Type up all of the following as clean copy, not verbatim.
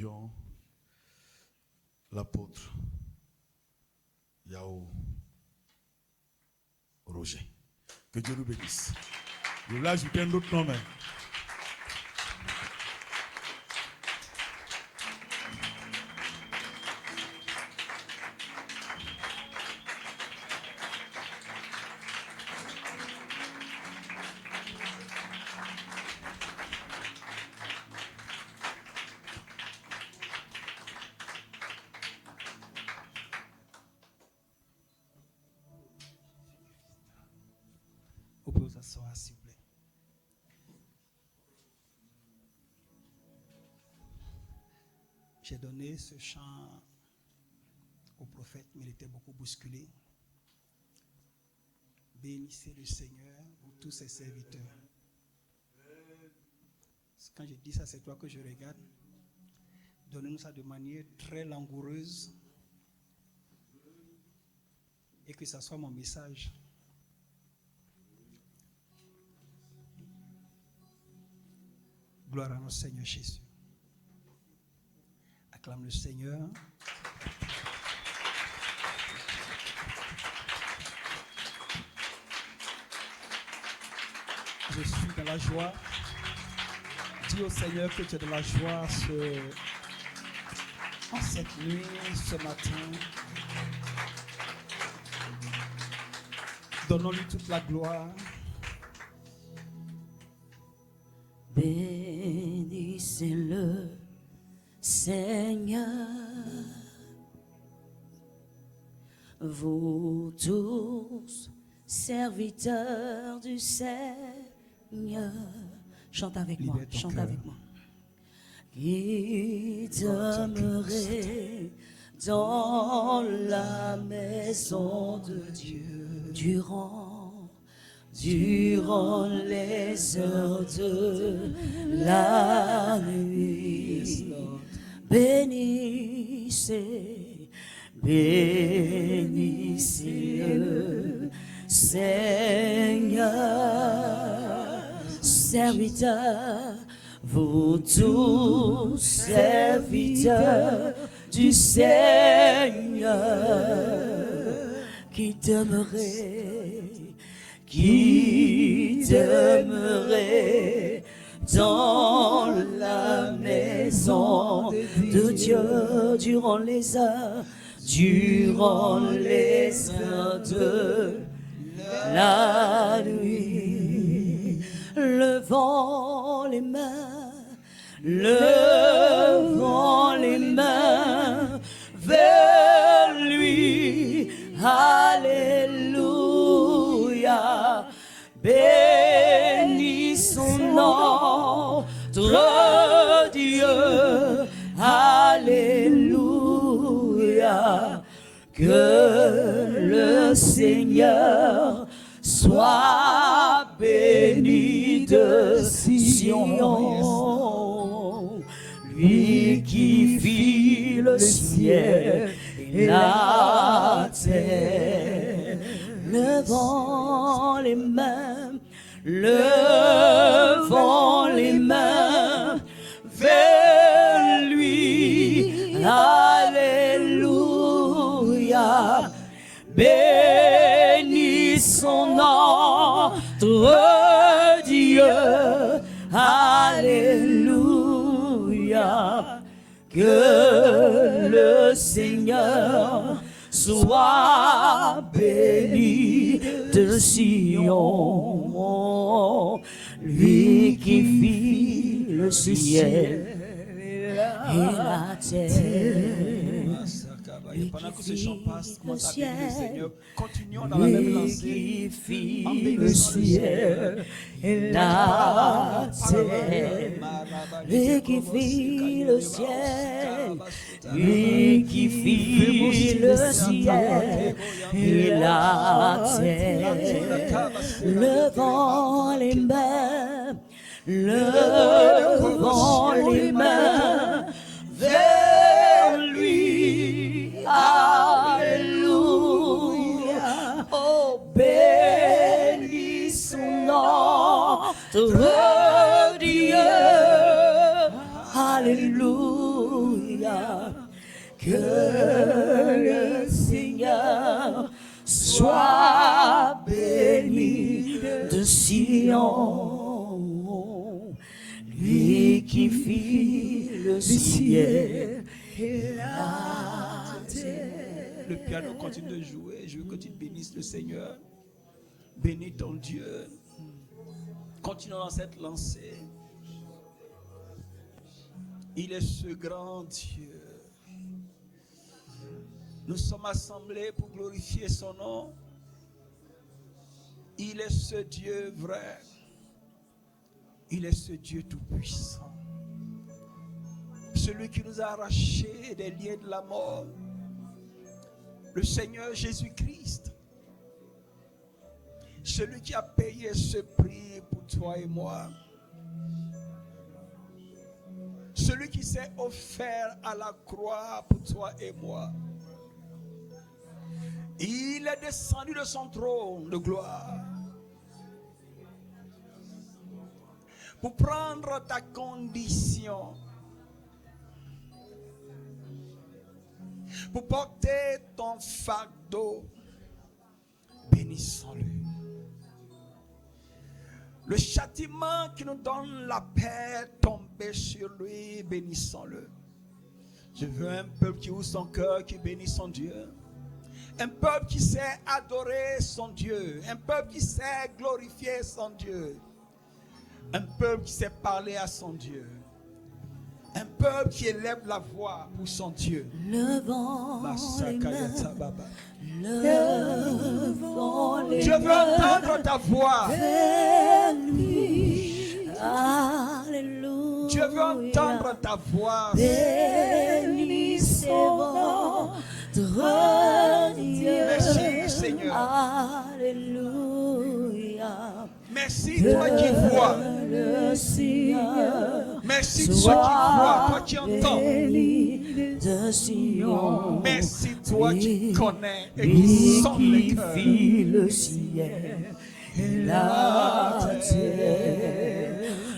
accueillons l'apôtre Yao Roger. Que Dieu nous bénisse. Je voulais ajouter un autre nom, mais... Vous pouvez vous asseoir, s'il vous plaît. J'ai donné ce chant au prophète, mais il était beaucoup bousculé. Bénissez le Seigneur, vous tous ses serviteurs. Quand je dis ça, c'est toi que je regarde. Donnez-nous ça de manière très langoureuse. Et que ça soit mon message. Gloire à notre Seigneur Jésus. Acclame le Seigneur. Je suis dans la joie. Dis au Seigneur que tu es dans la joie en cette nuit, ce matin. Donnons-lui toute la gloire. Bénissez le Seigneur, vous tous, serviteurs du Seigneur. Chante avec moi, chante avec moi. Qui demeurez dans la maison de Dieu durant les heures de la nuit. Bénissez le Seigneur, serviteurs, vous tous serviteurs du Seigneur, qui demeurez dans la maison de Dieu durant les heures de la nuit, levant les mains vers lui. Alléluia, bénissons notre Dieu. Alléluia, que le Seigneur soit béni de Sion, lui qui fit le ciel et la terre, levant les mains vers lui. Alléluia, bénissons notre Dieu. Alléluia, que le Seigneur soit béni de Sion, lui qui fit le ciel et la terre. Pendant que ce chant passe, commence à bénir le Seigneur. Continuons dans la même lancée. Lui qui fit le ciel et la terre. Lui qui fit le ciel. Lui qui fit le ciel et la terre. Levant les mains vers lui. Alléluia, oh bénissons notre Dieu. Alléluia, Sois béni de Sion, lui qui fit le ciel et la terre. Le piano continue de jouer. Je veux que tu bénisses le Seigneur. Bénis ton Dieu. Continuons dans cette lancée. Il est ce grand Dieu. Nous sommes assemblés pour glorifier son nom. Il est ce Dieu vrai. Il est ce Dieu tout-puissant. Celui qui nous a arrachés des liens de la mort. Le Seigneur Jésus-Christ. Celui qui a payé ce prix pour toi et moi. Celui qui s'est offert à la croix pour toi et moi. Il est descendu de son trône de gloire pour prendre ta condition, pour porter ton fardeau. Bénissons-le. Le châtiment qui nous donne la paix tombé sur lui, bénissons-le. Je veux un peuple qui ouvre son cœur, qui bénit son Dieu. Un peuple qui sait adorer son Dieu. Un peuple qui sait glorifier son Dieu. Un peuple qui sait parler à son Dieu. Un peuple qui élève la voix pour son Dieu. Levons les mains. Levons les Je veux entendre ta voix. vers lui. Alléluia. Je veux entendre ta voix. Bénissons notre Dieu. Merci Seigneur. Alléluia. Merci toi qui vois. Le Seigneur. Merci toi qui vois, toi qui entends. De Sion. Merci toi qui connais et Lui qui sonde les qui cœurs. fit le ciel et la terre.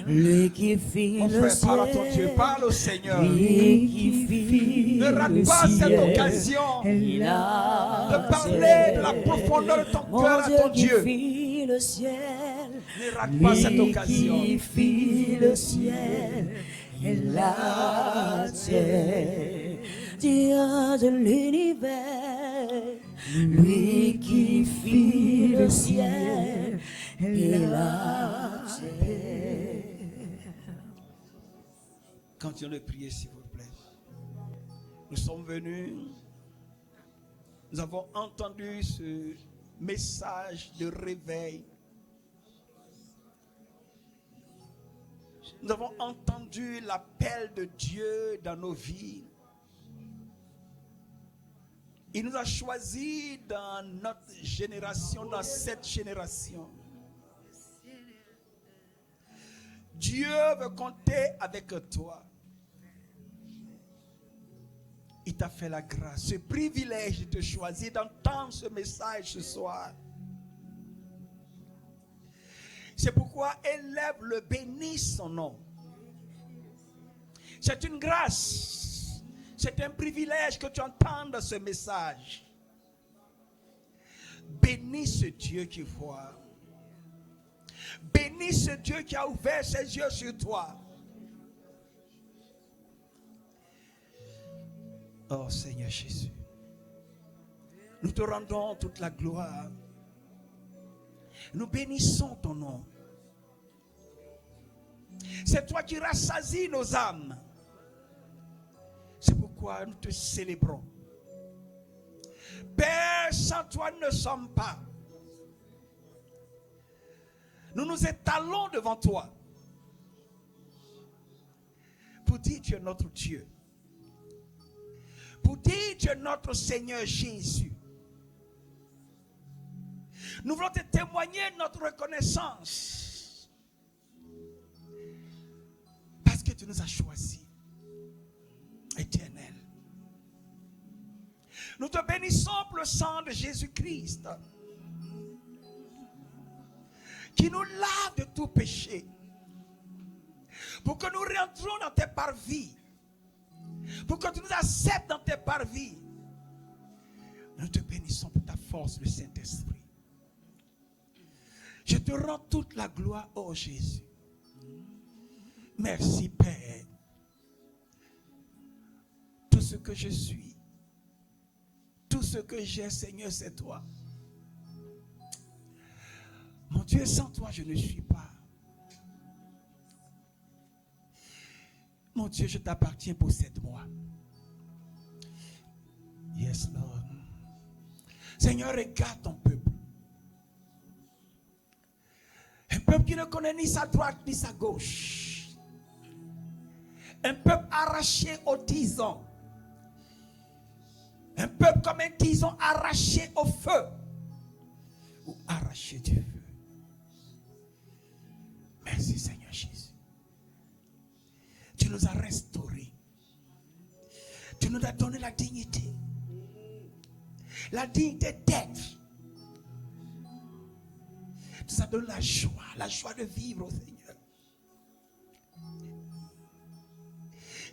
Lui qui fit Mon le frère, parle à ton Dieu, ciel. parle au Seigneur. Lui qui fit Ne rate le pas cette ciel occasion et la de parler terre. de la profondeur de ton Mon cœur à Dieu ton qui Dieu. fit le ciel. Ne rate pas cette Lui occasion. qui fit le ciel et la terre, Dieu de l'univers, lui qui fit le ciel et la terre. Continuons de prier, s'il vous plaît. Nous sommes venus, nous avons entendu ce message de réveil. Nous avons entendu l'appel de Dieu dans nos vies. Il nous a choisis dans notre génération, dans cette génération. Dieu veut compter avec toi. Il t'a fait la grâce, ce privilège de te choisir, d'entendre ce message ce soir. C'est pourquoi élève-le, bénis son nom. C'est une grâce. C'est un privilège que tu entendes ce message. Bénis ce Dieu qui voit. Bénis ce Dieu qui a ouvert ses yeux sur toi. Oh Seigneur Jésus, nous te rendons toute la gloire. Nous bénissons ton nom. C'est toi qui rassasies nos âmes. C'est pourquoi nous te célébrons. Père, sans toi nous ne sommes pas. Nous nous étalons devant toi pour dire tu es notre Dieu. Pour dire tu es notre Seigneur Jésus. Nous voulons te témoigner notre reconnaissance. Parce que tu nous as choisis. Éternel. Nous te bénissons pour le sang de Jésus-Christ. Qui nous lave de tout péché. Pour que nous rentrions dans tes parvis. Pour que tu nous acceptes dans tes parvis. Nous te bénissons pour ta force, le Saint-Esprit. Je te rends toute la gloire, oh Jésus. Merci, Père. Tout ce que je suis, tout ce que j'ai, Seigneur, c'est toi. Mon Dieu, sans toi, je ne suis pas. Mon Dieu, je t'appartiens, possède-moi. Yes, Lord. Seigneur, regarde ton peuple. Un peuple qui ne connaît ni sa droite ni sa gauche. Un peuple arraché au tison. Un peuple comme un tison arraché au feu. Ou arraché du feu. Merci Seigneur Jésus. Tu nous as restaurés. Tu nous as donné la dignité. La dignité d'être. Tu nous as donné la joie de vivre au Seigneur.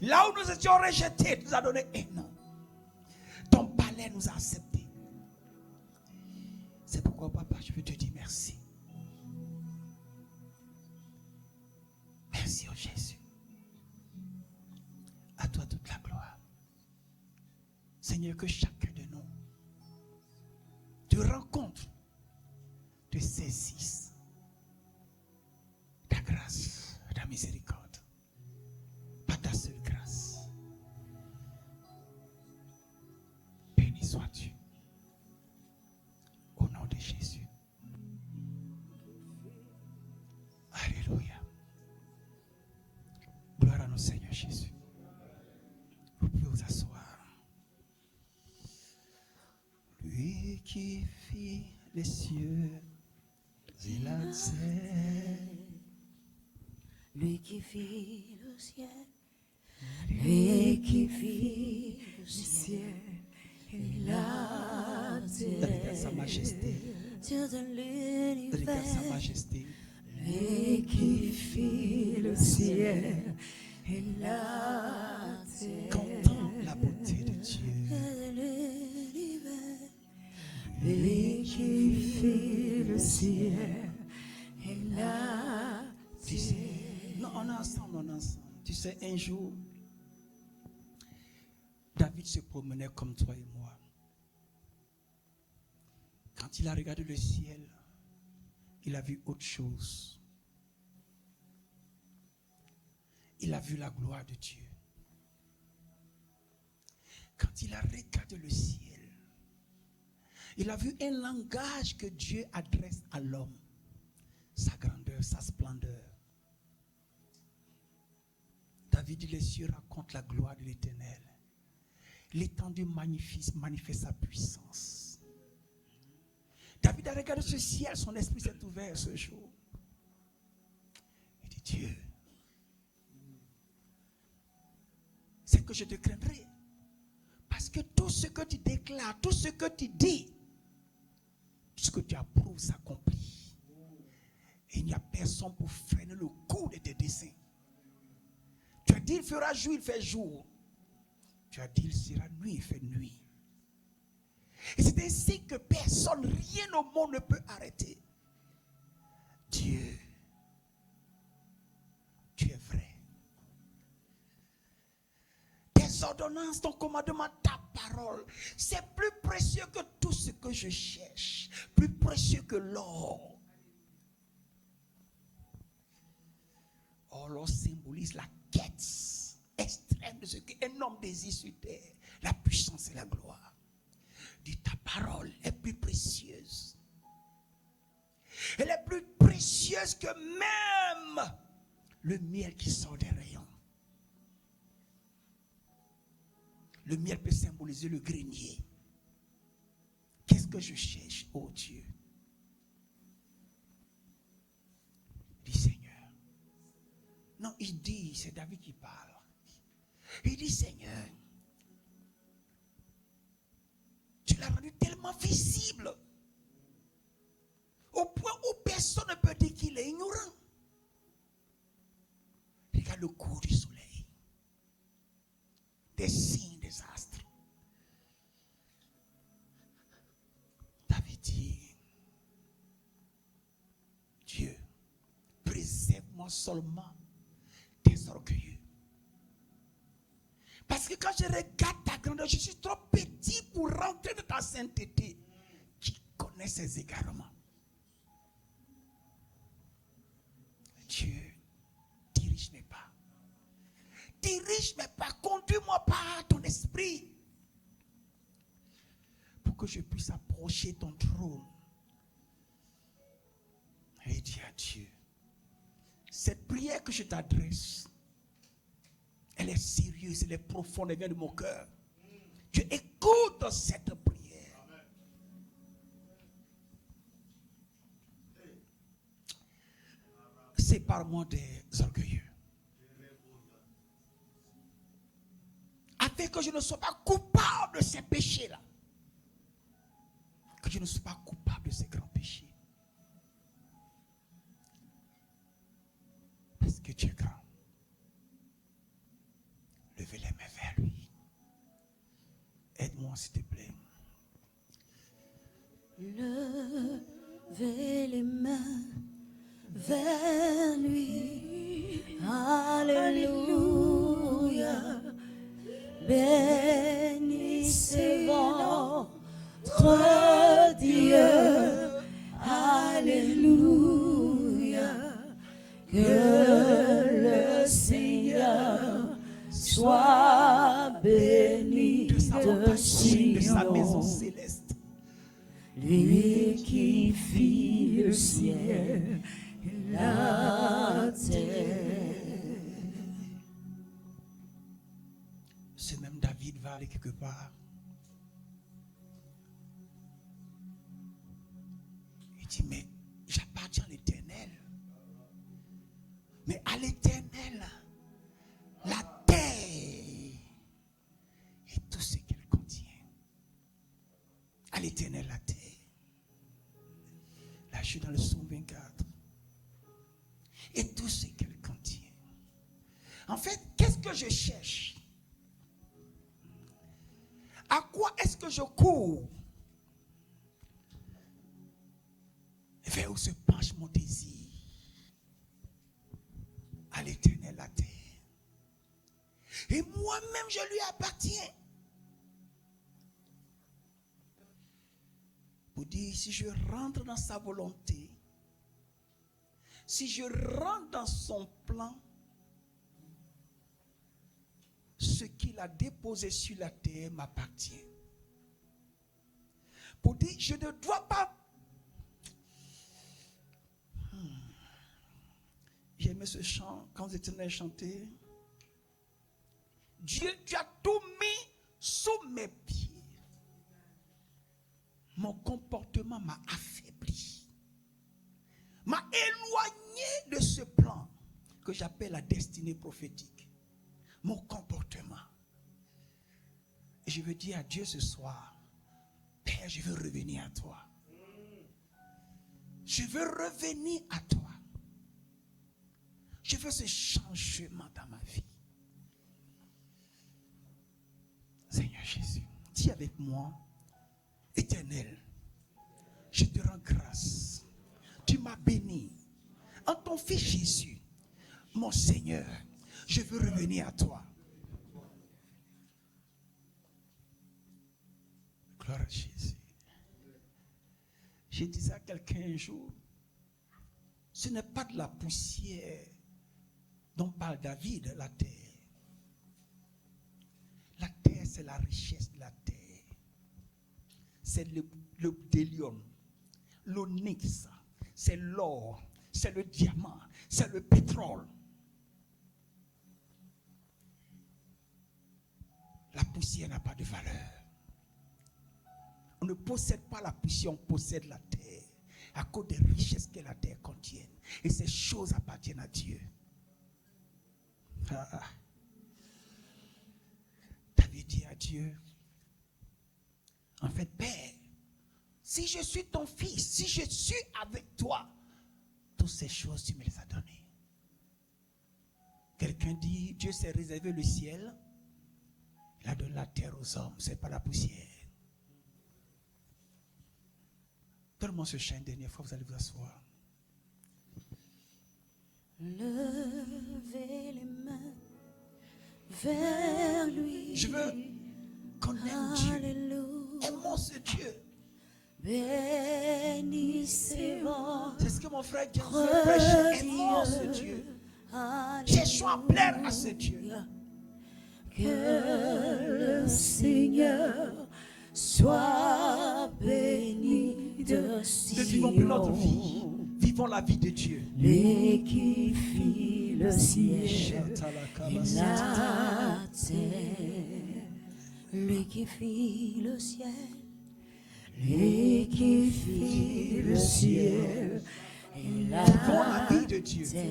Là où nous étions rejetés, tu nous as donné un nom. Ton palais nous a acceptés. C'est pourquoi, papa, je veux te dire merci. Merci, oh Jésus. À toi toute la gloire. Seigneur, que chacun de nous te rencontre, te saisisse ta grâce, ta miséricorde. Pas ta seule grâce. Béni sois-tu. Au nom de Jésus. Alléluia. Gloire à nous, Seigneur Jésus. Vous pouvez vous asseoir. Lui qui fit les cieux et la terre. Lui qui fit le ciel, lui qui fit le ciel et la Regarde sa terre. majesté. Dieu de Regarde sa l'univers, majesté. lui qui fit le ciel et la terre. Contemple la beauté de Dieu. Dieu de l'univers, lui qui fit le ciel et la Tu sais, terre. non, on est ensemble, on est ensemble. Tu sais, un jour, David se promenait comme toi et moi. Quand il a regardé le ciel, il a vu autre chose. Il a vu la gloire de Dieu. Quand il a regardé le ciel, il a vu un langage que Dieu adresse à l'homme. Sa grandeur, sa splendeur. David dit, les cieux racontent la gloire de l'Éternel. L'étendue manifeste sa puissance. David a regardé ce ciel, son esprit s'est ouvert ce jour. Il dit, Dieu, c'est que je te craindrai. Parce que tout ce que tu déclares, tout ce que tu dis, tout ce que tu approuves s'accomplit. Et il n'y a personne pour freiner le cours de tes desseins. Tu as dit, il fera jour, il fait jour. Tu as dit, il sera nuit, il fait nuit. Et c'est ainsi que personne, rien au monde ne peut arrêter. Dieu, tu es vrai. Tes ordonnances, ton commandement, ta parole, c'est plus précieux que tout ce que je cherche, plus précieux que l'or. Or, l'or symbolise la quête extrême de ce qu'un homme désire sur terre, la puissance et la gloire. Dis, ta parole est plus précieuse. Elle est plus précieuse que même le miel qui sort des rayons. Le miel peut symboliser le grenier. Qu'est-ce que je cherche, oh Dieu? Dis, Seigneur. Non, il dit, c'est David qui parle. Il dit, Seigneur, tu l'as rendu tellement visible au point où personne ne peut dire qu'il est ignorant. Regarde le cours du soleil, des signes, des astres. Ta moi seulement des orgueilleux. Parce que quand je regarde ta grandeur, je suis trop petit pour rentrer dans ta sainteté. Qui connaît ses égarements? Dieu, dirige mes pas. Dirige mes pas, conduis-moi par ton esprit. Pour que je puisse approcher ton trône. Et dire à Dieu, cette prière que je t'adresse, elle est sérieuse, elle est profonde, elle vient de mon cœur. Dieu, écoute cette prière. Sépare-moi des orgueilleux. Afin que je ne sois pas coupable de ces péchés-là. Que je ne sois pas coupable de ces grands péchés. Parce que Dieu est grand. Levez les mains vers lui. Aide-moi s'il te plaît. Levez les mains vers lui. Alléluia. Bénissez votre Dieu. Alléluia. Que le Seigneur soit béni De sa montagne, de sa maison Sion. céleste. Lui qui fit le ciel et la terre. Ce même David va aller quelque part. Il dit, mais j'appartiens à l'Éternel. Mais à l'Éternel, la terre et tout ce qu'elle contient. À l'Éternel, la terre. Là, je suis dans le psaume 24. Et tout ce qu'elle contient. En fait, qu'est-ce que je cherche? À quoi est-ce que je cours? Vers où se penche mon désir? À l'Éternel, la terre. Et moi-même, je lui appartiens. Pour dire, si je rentre dans sa volonté, si je rentre dans son plan, ce qu'il a déposé sur la terre m'appartient. Pour dire, je ne dois pas. J'aimais ce chant quand vous étiez chanté. Dieu, tu as tout mis sous mes pieds. Mon comportement m'a affaibli, m'a éloigné de ce plan que j'appelle la destinée prophétique. Mon comportement. Et je veux dire à Dieu ce soir, Père, je veux revenir à toi. Je veux revenir à toi. Je veux ce changement dans ma vie. Seigneur Jésus, dis avec moi, Éternel, je te rends grâce. Tu m'as béni. En ton Fils Jésus, mon Seigneur, je veux revenir à toi. Gloire à Jésus. J'ai dit à quelqu'un un jour, ce n'est pas de la poussière dont parle David, la terre. La terre, c'est la richesse de la terre. C'est le bdellium, l'onyx, c'est l'or, c'est le diamant, c'est le pétrole. La poussière n'a pas de valeur. On ne possède pas la poussière, on possède la terre à cause des richesses que la terre contient. Et ces choses appartiennent à Dieu. David dit à Dieu, en fait, Père, si je suis ton fils, si je suis avec toi, toutes ces choses, tu me les as données. Quelqu'un dit, Dieu s'est réservé le ciel, il a donné la terre aux hommes, c'est pas la poussière. Donne-moi ce chant une dernière fois, vous allez vous asseoir. Levez vers lui. Je veux qu'on aime Dieu. Alléluia. Aimons ce Dieu. Bénissez C'est ce que mon frère Dieu votre prêche. Aimons ce Dieu. Dieu. Cherchons à plaire à ce Dieu. Que le Seigneur soit béni de Ne vivons plus notre vie. Sion. Vivons la vie de Dieu. Lui qui fit le ciel et la terre. Lui qui fit le ciel. Lui qui fit le ciel et la Vivons la vie de Dieu. terre.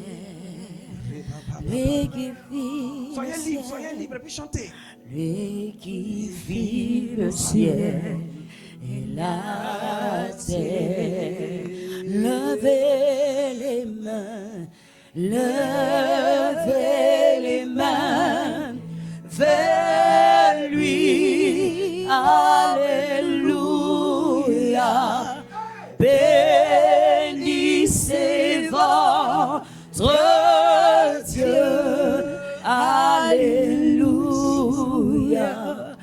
Lui qui fit Soyez le libres, ciel. soyez libres et puis chantez. Lui qui fit le ciel et la terre, levez les mains vers lui, alléluia, bénissez votre Dieu, alléluia,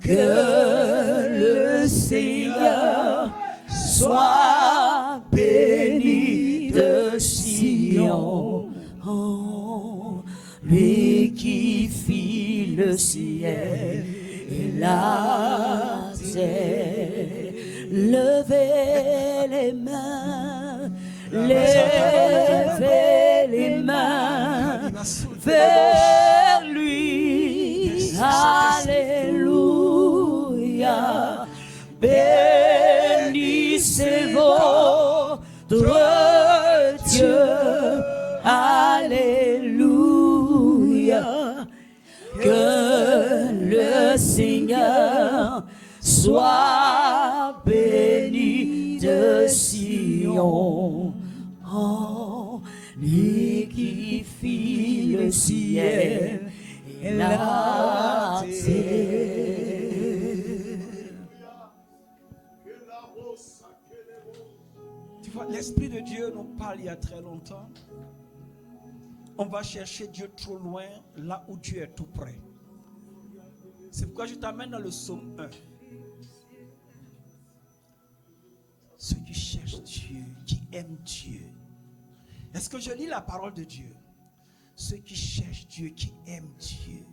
que le Seigneur soit béni de Sion. Oh, lui qui fit le ciel et la terre, levez les mains vers lui, alléluia, bénissez votre Dieu, alléluia, que le Seigneur soit béni de Sion. Oh, lui qui fit le ciel et la terre. Tu vois, l'Esprit de Dieu nous parle il y a très longtemps. On va chercher Dieu trop loin, là où Dieu est tout près. C'est pourquoi je t'amène dans le psaume 1. Ceux qui cherchent Dieu, qui aiment Dieu. Est-ce que je lis la parole de Dieu? Ceux qui cherchent Dieu, qui aiment Dieu.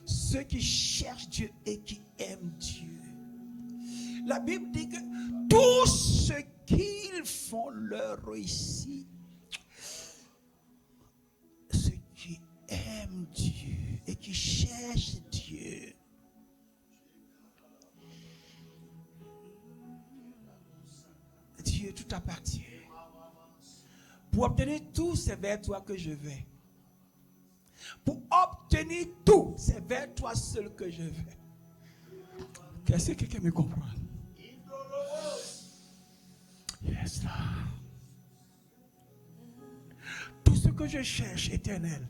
Ceux qui cherchent Dieu et qui aiment Dieu. La Bible dit que tout ce qu'ils font leur réussit. Ceux qui aiment Dieu et qui cherchent Dieu. Dieu, tout appartient. Pour obtenir tout, c'est vers toi que je vais. Pour obtenir tout, c'est vers toi seul que je vais. Est-ce que quelqu'un me comprend? Yes, là. Tout ce que je cherche, éternel,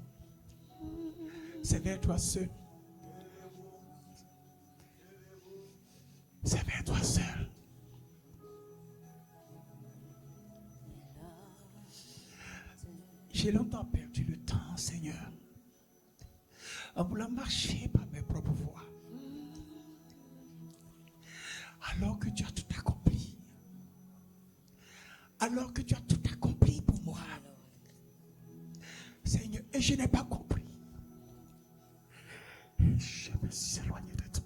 c'est vers toi seul. C'est vers toi seul. J'ai longtemps perdu le temps, Seigneur, en voulant marcher par mes propres voies. Alors que tu as tout accompli. Alors que tu as tout accompli pour moi. Seigneur, et je n'ai pas compris. Je me suis éloigné de toi.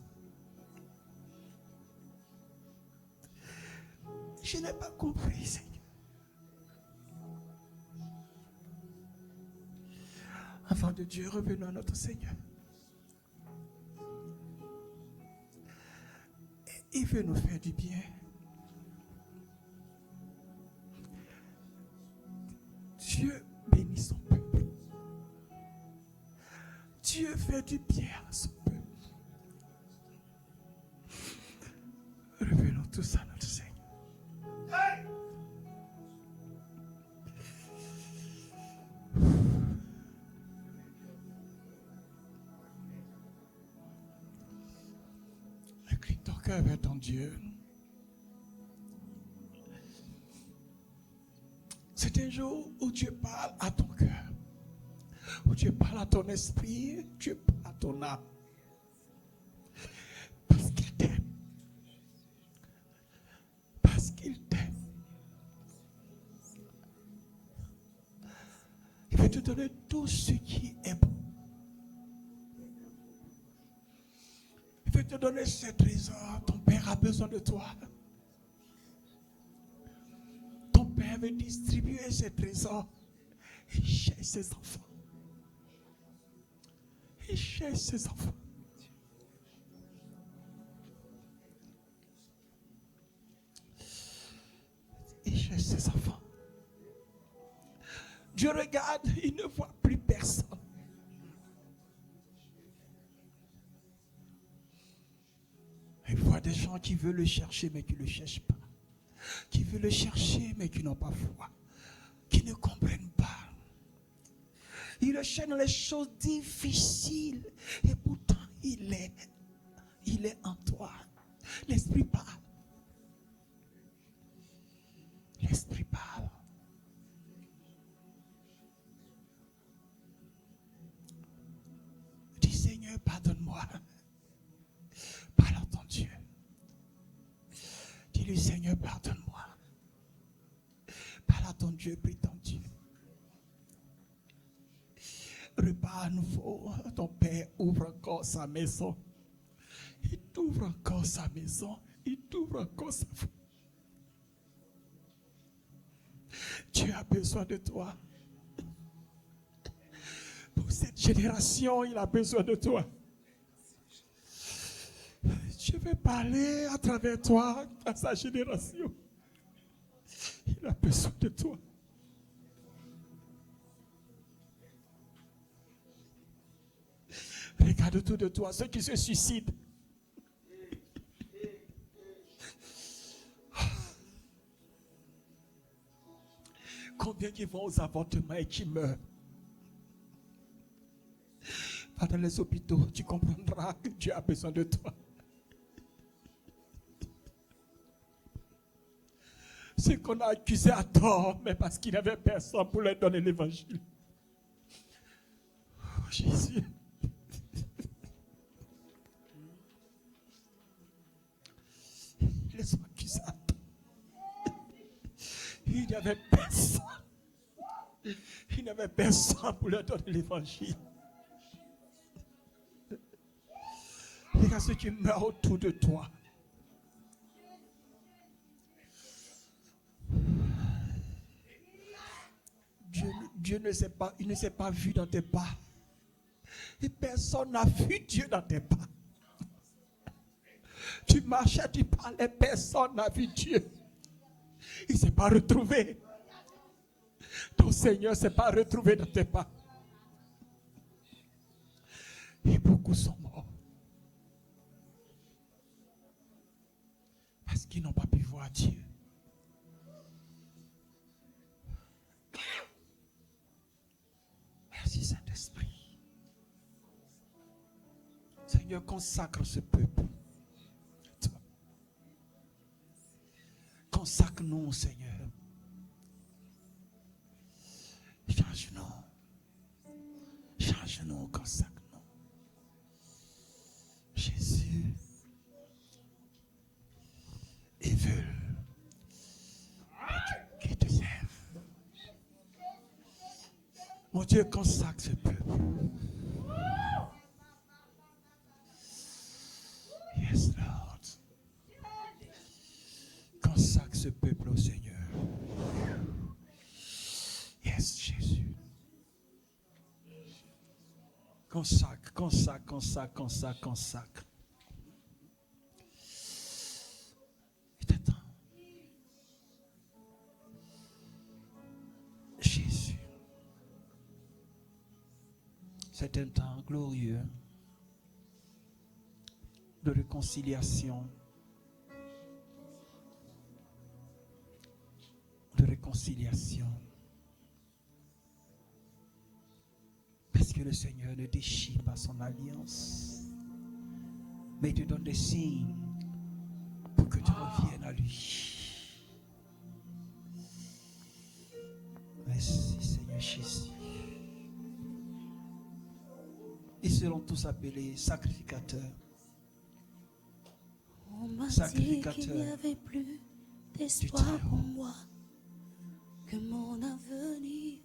Je n'ai pas compris, Seigneur. Enfant de Dieu, revenons à notre Seigneur. Et il veut nous faire du bien. Dieu bénit son peuple. Dieu fait du bien à son peuple. Revenons tous à notre Seigneur. Incline ton cœur vers ton Dieu. C'est un jour où Dieu parle à ton cœur. Oh, Dieu parle à ton esprit, Dieu parle à ton âme. Parce qu'il t'aime. Parce qu'il t'aime. Il veut te donner tout ce qui est bon. Il veut te donner ce trésor. Ton Père a besoin de toi. Ton Père veut distribuer ce trésor. Il cherche ses enfants. Il cherche ses enfants. Il cherche ses enfants. Dieu regarde, il ne voit plus personne. Il voit des gens qui veulent le chercher mais qui ne le cherchent pas. Qui veulent le chercher mais qui n'ont pas foi. Qui ne comprennent pas. Il le cherche dans les choses difficiles. Et pourtant, il est en toi. L'Esprit parle. L'Esprit parle. Dis Seigneur, pardonne-moi. Parle à ton Dieu. Dis-lui Seigneur, pardonne-moi. Parle à ton Dieu, prie ton Dieu. Repars à nouveau. Ton Père ouvre encore sa maison. Il t'ouvre encore sa maison. Il t'ouvre encore sa vie. Dieu a besoin de toi. Pour cette génération, il a besoin de toi. Je vais parler à travers toi, à sa génération. Il a besoin de toi. Regarde autour de toi ceux qui se suicident. Combien qui vont aux avortements et qui meurent? Va dans les hôpitaux, tu comprendras que Dieu a besoin de toi. C'est qu'on a accusé à tort, mais parce qu'il n'y avait personne pour leur donner l'évangile. Oh, Jésus. Ils les ont accusés à tort. Il n'y avait personne. Il n'y avait personne pour leur donner l'évangile. Regarde ceux qui meurent autour de toi. Dieu ne s'est pas, il ne s'est pas vu dans tes pas. Et personne n'a vu Dieu dans tes pas. Tu marchais, tu parlais, personne n'a vu Dieu. Il ne s'est pas retrouvé. Ton Seigneur ne s'est pas retrouvé dans tes pas. Et beaucoup sont morts. Parce qu'ils n'ont pas pu voir Dieu. Merci Saint-Esprit. Seigneur, consacre ce peuple. Consacre-nous, Seigneur. Change-nous. Change-nous, consacre-nous. Jésus, il veut qu'il te serve. Mon Dieu, consacre ce peuple. Yes, Lord. Consacre ce peuple au Seigneur. Yes, Jésus. Consacre, consacre, consacre, consacre, consacre. Il t'attend. Jésus. C'est un temps glorieux de réconciliation. De réconciliation. Parce que le Seigneur ne déchire pas son alliance, mais il te donne des signes pour que tu reviennes à lui. Merci Seigneur Jésus. serons tous appelés sacrificateurs. On m'a dit Sacrificateur qu'il n'y avait plus du d'espoir Très-Haut. pour moi, que mon avenir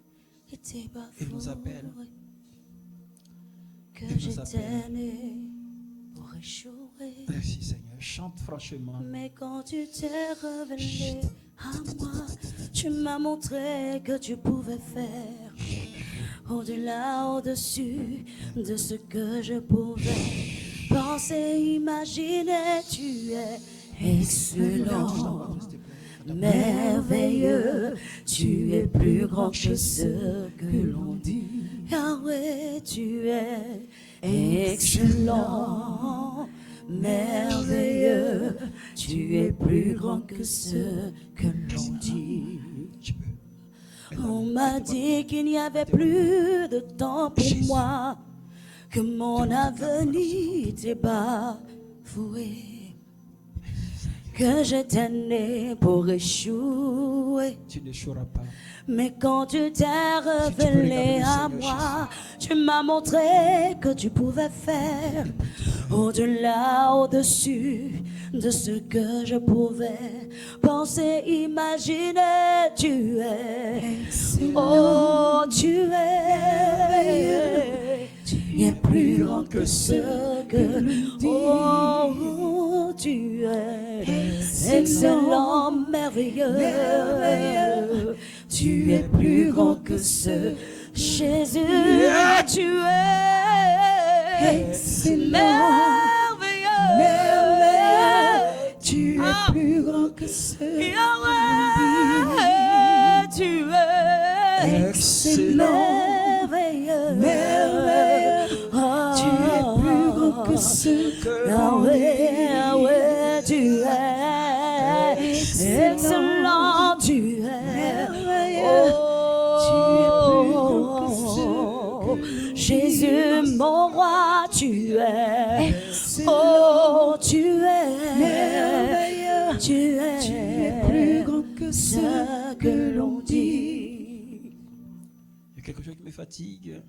était Il nous bafoué, appelle. que Il nous j'étais appelle. né pour échouer. Merci Seigneur. Chante franchement. Mais quand tu t'es révélé à moi, tu m'as montré que tu pouvais faire au-delà, au-dessus de ce que je pouvais penser, imaginer. Tu es excellent, merveilleux, tu es plus grand que ce que l'on dit. Yahweh, tu es excellent, merveilleux, tu es plus grand que ce que l'on dit. Tu peux. On m'a dit qu'il n'y avait plus de temps pour moi, que mon avenir était bafoué, que j'étais né pour échouer. Tu n'échoueras pas. Mais quand tu t'es révélé à moi, tu m'as montré que tu pouvais faire au-delà, au-dessus de ce que je pouvais penser, imaginer. Tu es, oh, tu es plus grand que ce que, oh, tu es excellent, merveilleux. Tu es plus grand que ce Jésus, tu es merveilleux, tu es plus grand que ce Yahweh, tu es excellent, merveilleux, tu es plus grand que ce Yahweh, tu es excellent, tu es oh, Jésus, mon roi, tu es, oh, tu es merveilleux, tu es plus grand que ce que l'on dit. Il y a quelque chose qui me fatigue.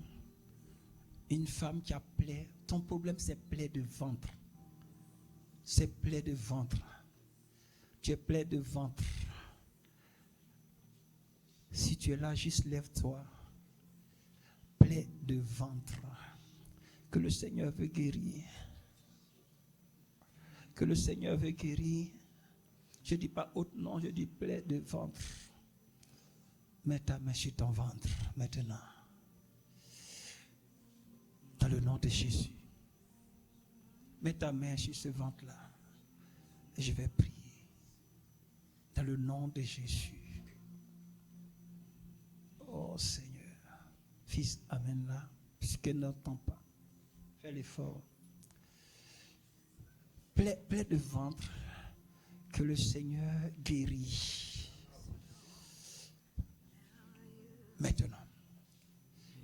Une femme qui a plaie. Ton problème, c'est plaie de ventre. C'est plaie de ventre. Tu es plaie de ventre. Si tu es là, juste lève-toi. Plaie de ventre. Que le Seigneur veut guérir. Que le Seigneur veut guérir. Je ne dis pas autre nom, je dis plaie de ventre. Mets ta main sur ton ventre maintenant. Dans le nom de Jésus. Mets ta main sur ce ventre-là. Et je vais prier. Dans le nom de Jésus. Oh Seigneur. Fils, amène-la. Puisqu'elle n'entend pas. Fais l'effort. Plaie de ventre. Que le Seigneur guérit. Maintenant.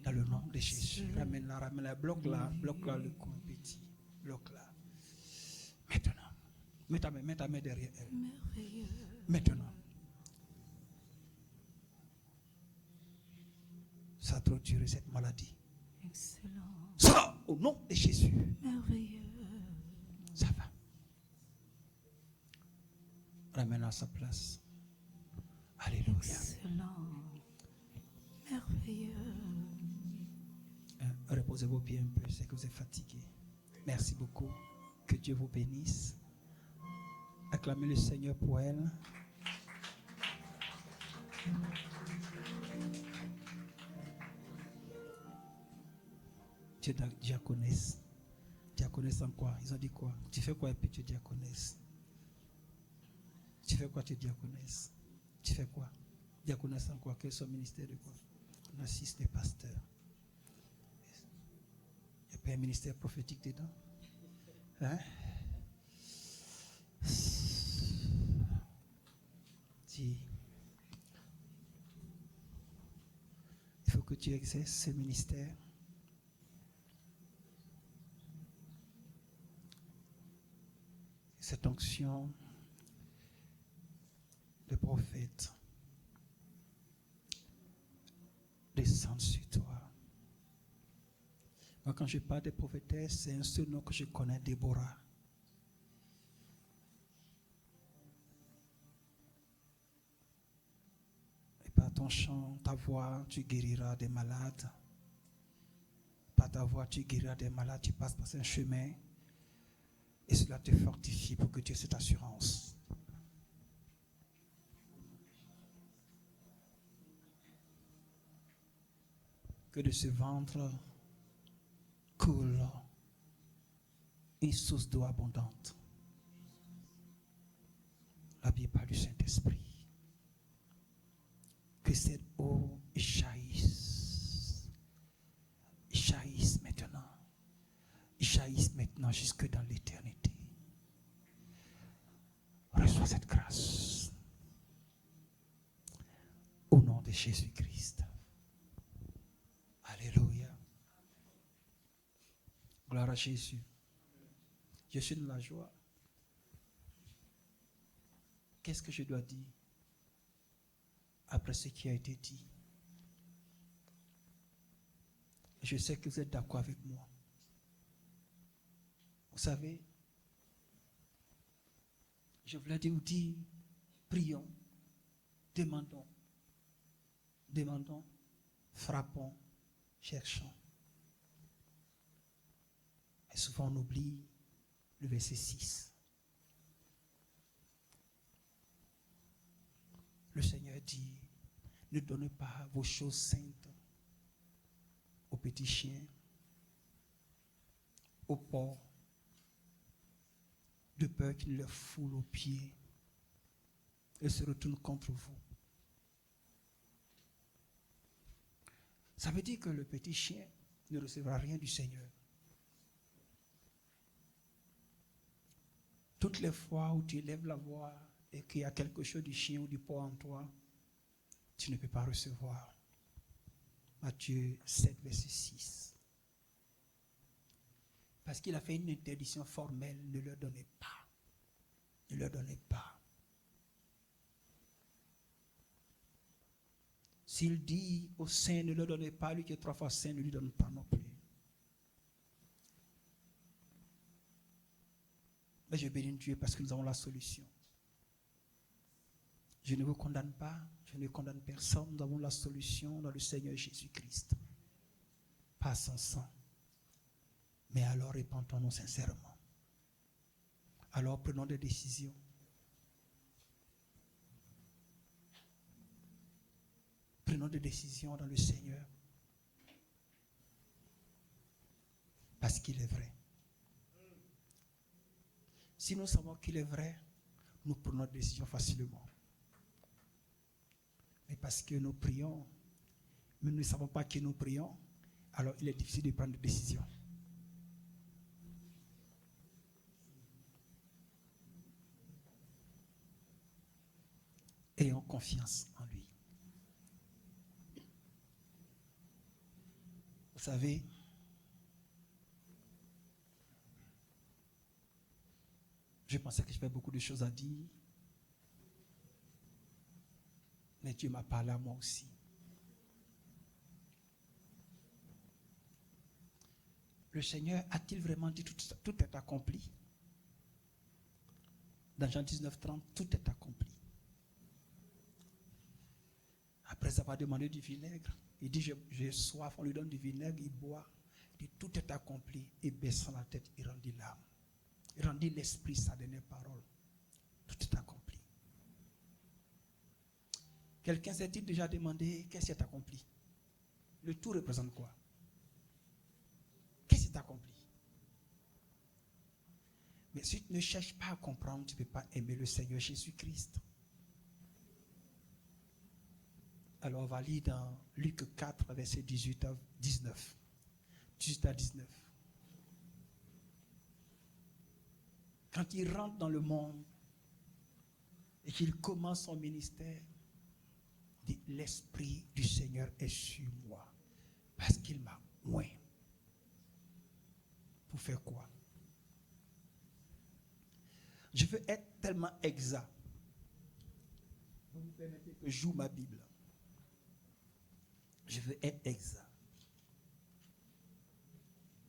Dans le nom de Jésus. Ramène-la, ramène-la. Bloque-la le cou petit. Bloque-la. Maintenant. Mets ta main derrière elle. Maintenant. Ça a trop duré cette maladie. Excellent, Ça, au nom de Jésus. merveilleux. Ça va. Ramène-la à sa place. Alléluia. Excellent, merveilleux. Reposez vos pieds un peu, c'est que vous êtes fatigué. Merci beaucoup. Que Dieu vous bénisse. Acclamez le Seigneur pour elle. Tu es diaconesse. Diaconesse en quoi? Ils ont dit quoi? Tu fais quoi et puis tu es diaconesse? Tu fais quoi, tu es diaconesse? Tu fais quoi? Diaconesse en quoi? Quel est son ministère de quoi? On assiste les pasteurs. Il n'y a pas un ministère prophétique dedans? Hein? Dis, il faut que tu exerces ce ministère. Cette onction de prophète descend sur toi. Moi, quand je parle des prophétesses, c'est un seul nom que je connais, Déborah. Et par ton chant, ta voix, tu guériras des malades. Par ta voix, tu guériras des malades, tu passes par un chemin. Et cela te fortifie pour que tu aies cette assurance. Que de ce ventre coule une source d'eau abondante, habillée par le Saint-Esprit. Que cette eau jaillisse maintenant jusque dans l'éternité. Reçois cette grâce au nom de Jésus-Christ. Alléluia. Gloire à Jésus. Je suis dans la joie. Qu'est-ce que je dois dire après ce qui a été dit? Je sais que vous êtes d'accord avec moi. Vous savez, je voulais vous dire, prions, demandons, frappons, cherchons. Et souvent on oublie le verset 6. Le Seigneur dit, ne donnez pas vos choses saintes aux petits chiens, aux porcs, de peur qu'ils leur foulent aux pieds et se retournent contre vous. Ça veut dire que le petit chien ne recevra rien du Seigneur. Toutes les fois où tu élèves la voix et qu'il y a quelque chose du chien ou du porc en toi, tu ne peux pas recevoir. Matthieu 7, verset 6. Parce qu'il a fait une interdiction formelle, ne leur donnez pas. Ne leur donnez pas. S'il dit au saint, ne leur donnez pas, lui qui est 3 fois saint, ne lui donne pas non plus. Mais je bénis Dieu parce que nous avons la solution. Je ne vous condamne pas, je ne condamne personne, nous avons la solution dans le Seigneur Jésus-Christ. Pas son sang. Mais alors répentons-nous sincèrement. Alors prenons des décisions. Prenons des décisions dans le Seigneur. Parce qu'il est vrai. Si nous savons qu'il est vrai, nous prenons des décisions facilement. Mais parce que nous prions, mais nous ne savons pas que nous prions, alors il est difficile de prendre des décisions. Ayons confiance en lui. Vous savez, je pensais que j'avais beaucoup de choses à dire, mais Dieu m'a parlé à moi aussi. Le Seigneur a-t-il vraiment dit tout est accompli? Dans Jean 19:30, tout est accompli. Après avoir demandé du vinaigre, il dit, j'ai soif, on lui donne du vinaigre, il boit. Il dit, tout est accompli. Et baissant la tête, il rendit l'âme. Il rendit l'esprit sa dernière parole. Tout est accompli. Quelqu'un s'est-il déjà demandé, qu'est-ce qui est accompli? Le tout représente quoi? Qu'est-ce qui est accompli? Mais si tu ne cherches pas à comprendre, tu ne peux pas aimer le Seigneur Jésus-Christ. Alors on va lire dans Luc 4, verset 18 à 19. 18 à 19. Quand il rentre dans le monde et qu'il commence son ministère, il dit, l'Esprit du Seigneur est sur moi parce qu'il m'a oint. Pour faire quoi? Je veux être tellement exact. Vous me permettez que je joue ma Bible. Je veux être exact.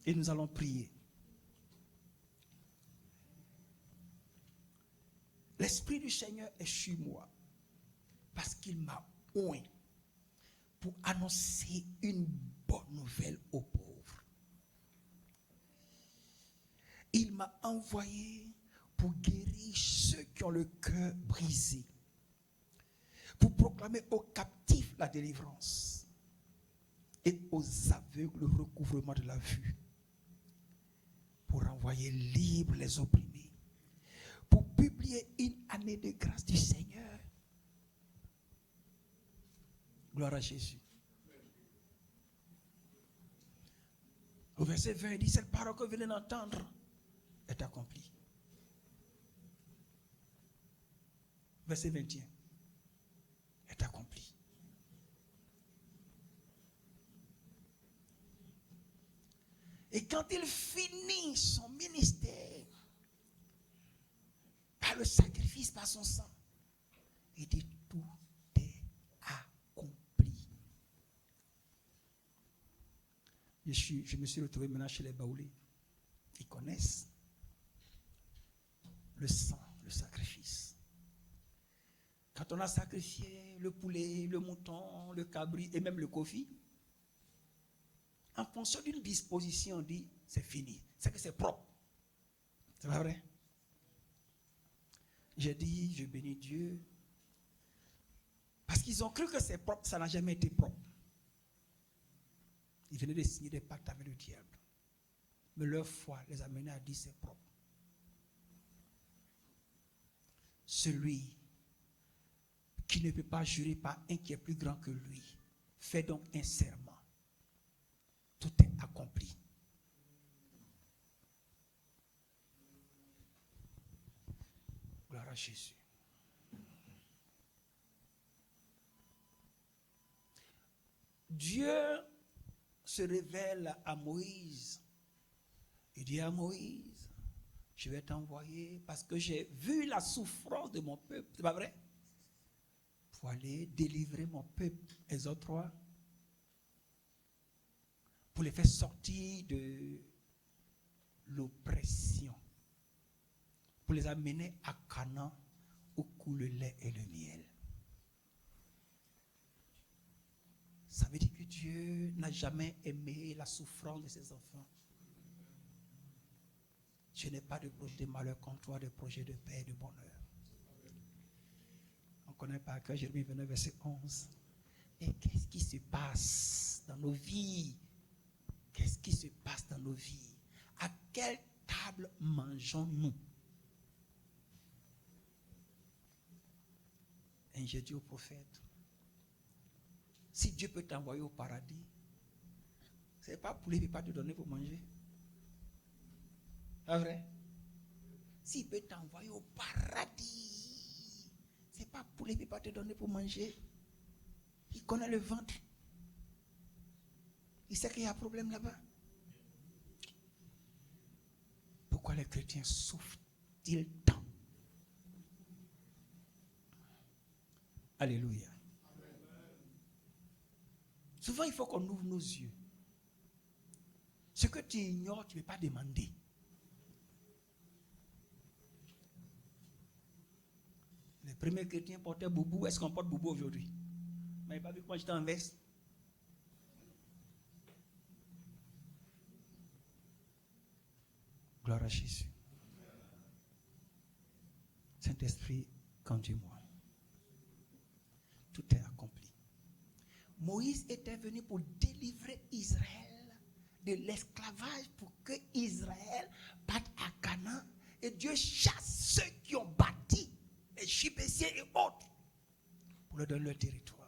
Et nous allons prier. L'Esprit du Seigneur est sur moi parce qu'il m'a oint pour annoncer une bonne nouvelle aux pauvres. Il m'a envoyé pour guérir ceux qui ont le cœur brisé, pour proclamer aux captifs la délivrance et aux aveugles le recouvrement de la vue, pour renvoyer libres les opprimés, pour publier une année de grâce du Seigneur. Gloire à Jésus. Au verset 20, il dit, cette parole que vous venez d'entendre est accomplie. Verset 21 est accompli. Et quand il finit son ministère, par le sacrifice, par son sang, il dit tout est accompli. Je me suis retrouvé maintenant chez les Baoulés. Ils connaissent le sang, le sacrifice. Quand on a sacrifié le poulet, le mouton, le cabri et même le coffee, en fonction d'une disposition, on dit c'est fini. C'est que c'est propre. C'est pas vrai? J'ai dit, je bénis Dieu. Parce qu'ils ont cru que c'est propre, ça n'a jamais été propre. Ils venaient de signer des pactes avec le diable. Mais leur foi les a menés à dire c'est propre. Celui qui ne peut pas jurer par un qui est plus grand que lui, fait donc un serment. Tout est accompli. Gloire à Jésus. Dieu se révèle à Moïse. Il dit à Moïse, je vais t'envoyer parce que j'ai vu la souffrance de mon peuple. C'est pas vrai? Pour aller délivrer mon peuple. Exode 3. Pour les faire sortir de l'oppression. Pour les amener à Canaan où coule le lait et le miel. Ça veut dire que Dieu n'a jamais aimé la souffrance de ses enfants. Je n'ai pas de projet de malheur contre toi, de projet de paix et de bonheur. On connaît par cœur Jérémie 29, verset 11. Et qu'est-ce qui se passe dans nos vies? Qu'est-ce qui se passe dans nos vies? À quelle table mangeons-nous? Et j'ai dit au prophète, si Dieu peut t'envoyer au paradis, ce n'est pas pour lui, il ne peut pas te donner pour manger. C'est vrai? S'il peut t'envoyer au paradis, ce n'est pas pour lui, il ne peut pas te donner pour manger. Il connaît le ventre. Il sait qu'il y a un problème là-bas. Pourquoi les chrétiens souffrent-ils tant? Alléluia. Souvent, il faut qu'on ouvre nos yeux. Ce que tu ignores, tu ne peux pas demander. Les premiers chrétiens portaient boubou. Est-ce qu'on porte boubou aujourd'hui? Vous n'avez pas vu quand j'étais en veste? Gloire à Jésus. Saint-Esprit, conduis-moi. Tout est accompli. Moïse était venu pour délivrer Israël de l'esclavage pour que Israël parte à Canaan et Dieu chasse ceux qui ont bâti les Chibésiens et autres pour leur donner leur territoire.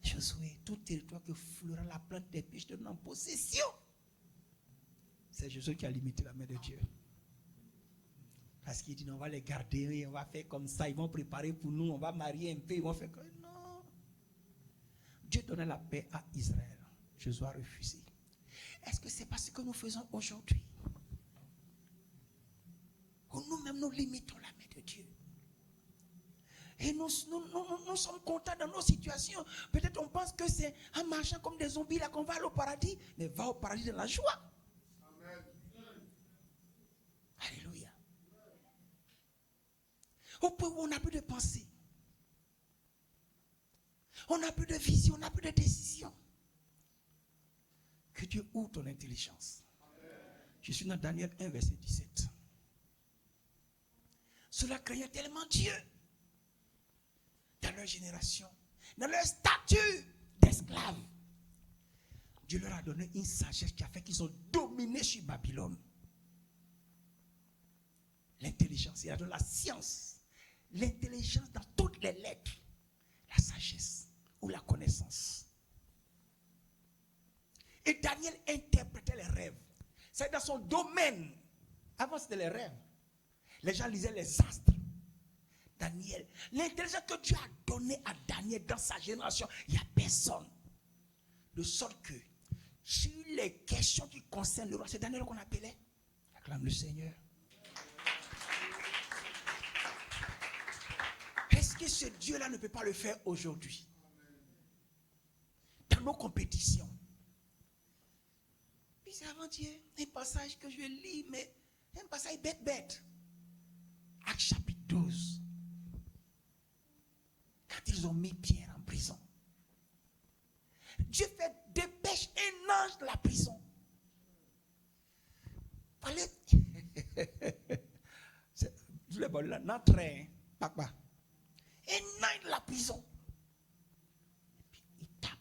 Josué, tout territoire que fleura la plante des pieds, je te donne en possession. C'est Josué qui a limité la main de Dieu. Parce qu'il dit, non, on va les garder, on va faire comme ça, ils vont préparer pour nous, on va marier un peu, ils vont faire comme... Non. Dieu donnait la paix à Israël. Josué a refusé. Est-ce que c'est pas ce que nous faisons aujourd'hui? Où nous-mêmes nous limitons la main de Dieu. Et Et nous sommes contents dans nos situations. Peut-être on pense que c'est en marchant comme des zombies là qu'on va aller au paradis. Mais va au paradis dans la joie. Amen. Alléluia. Au point où on n'a plus de pensée. On n'a plus de vision, on n'a plus de décision. Que Dieu ouvre ton intelligence. Amen. Je suis dans Daniel 1, verset 17. Cela craignait tellement Dieu. Dans leur génération, dans leur statut d'esclaves, Dieu leur a donné une sagesse qui a fait qu'ils ont dominé sur Babylone. L'intelligence, il a donné la science, l'intelligence dans toutes les lettres, la sagesse ou la connaissance. Et Daniel interprétait les rêves. C'est dans son domaine. Avant c'était les rêves. Les gens lisaient les astres. Daniel, l'intelligence que Dieu a donnée à Daniel dans sa génération, il n'y a personne. De sorte que, sur les questions qui concernent le roi, c'est Daniel qu'on appelait. Acclame le Seigneur. Est-ce que ce Dieu-là ne peut pas le faire aujourd'hui? Dans nos compétitions. Puis c'est avant-hier, un passage que je lis, mais un passage bête. Actes chapitre 12. Quand ils ont mis Pierre en prison, Dieu fait dépêche un ange de la prison. Fallait. Je l'ai là, n'entraîne, papa. Un ange de la prison. Et puis il tape.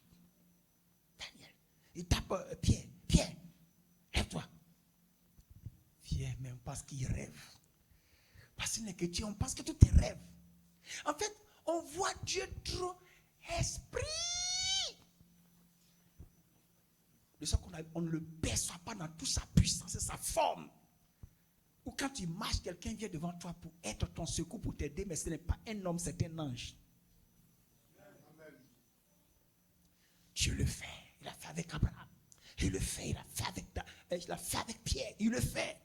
Daniel. Il tape Pierre. Pierre, lève-toi. Pierre, même parce qu'il rêve. Parce qu'il n'est que Dieu, on pense que tout est rêve. En fait, on voit Dieu trop esprit. De sorte qu'on ne le perçoit pas dans toute sa puissance et sa forme. Ou quand tu marches, quelqu'un vient devant toi pour être ton secours, pour t'aider, mais ce n'est pas un homme, c'est un ange. Amen. Dieu le fait. Il a fait avec Abraham. Il le fait. Il a fait avec Pierre. Il le fait.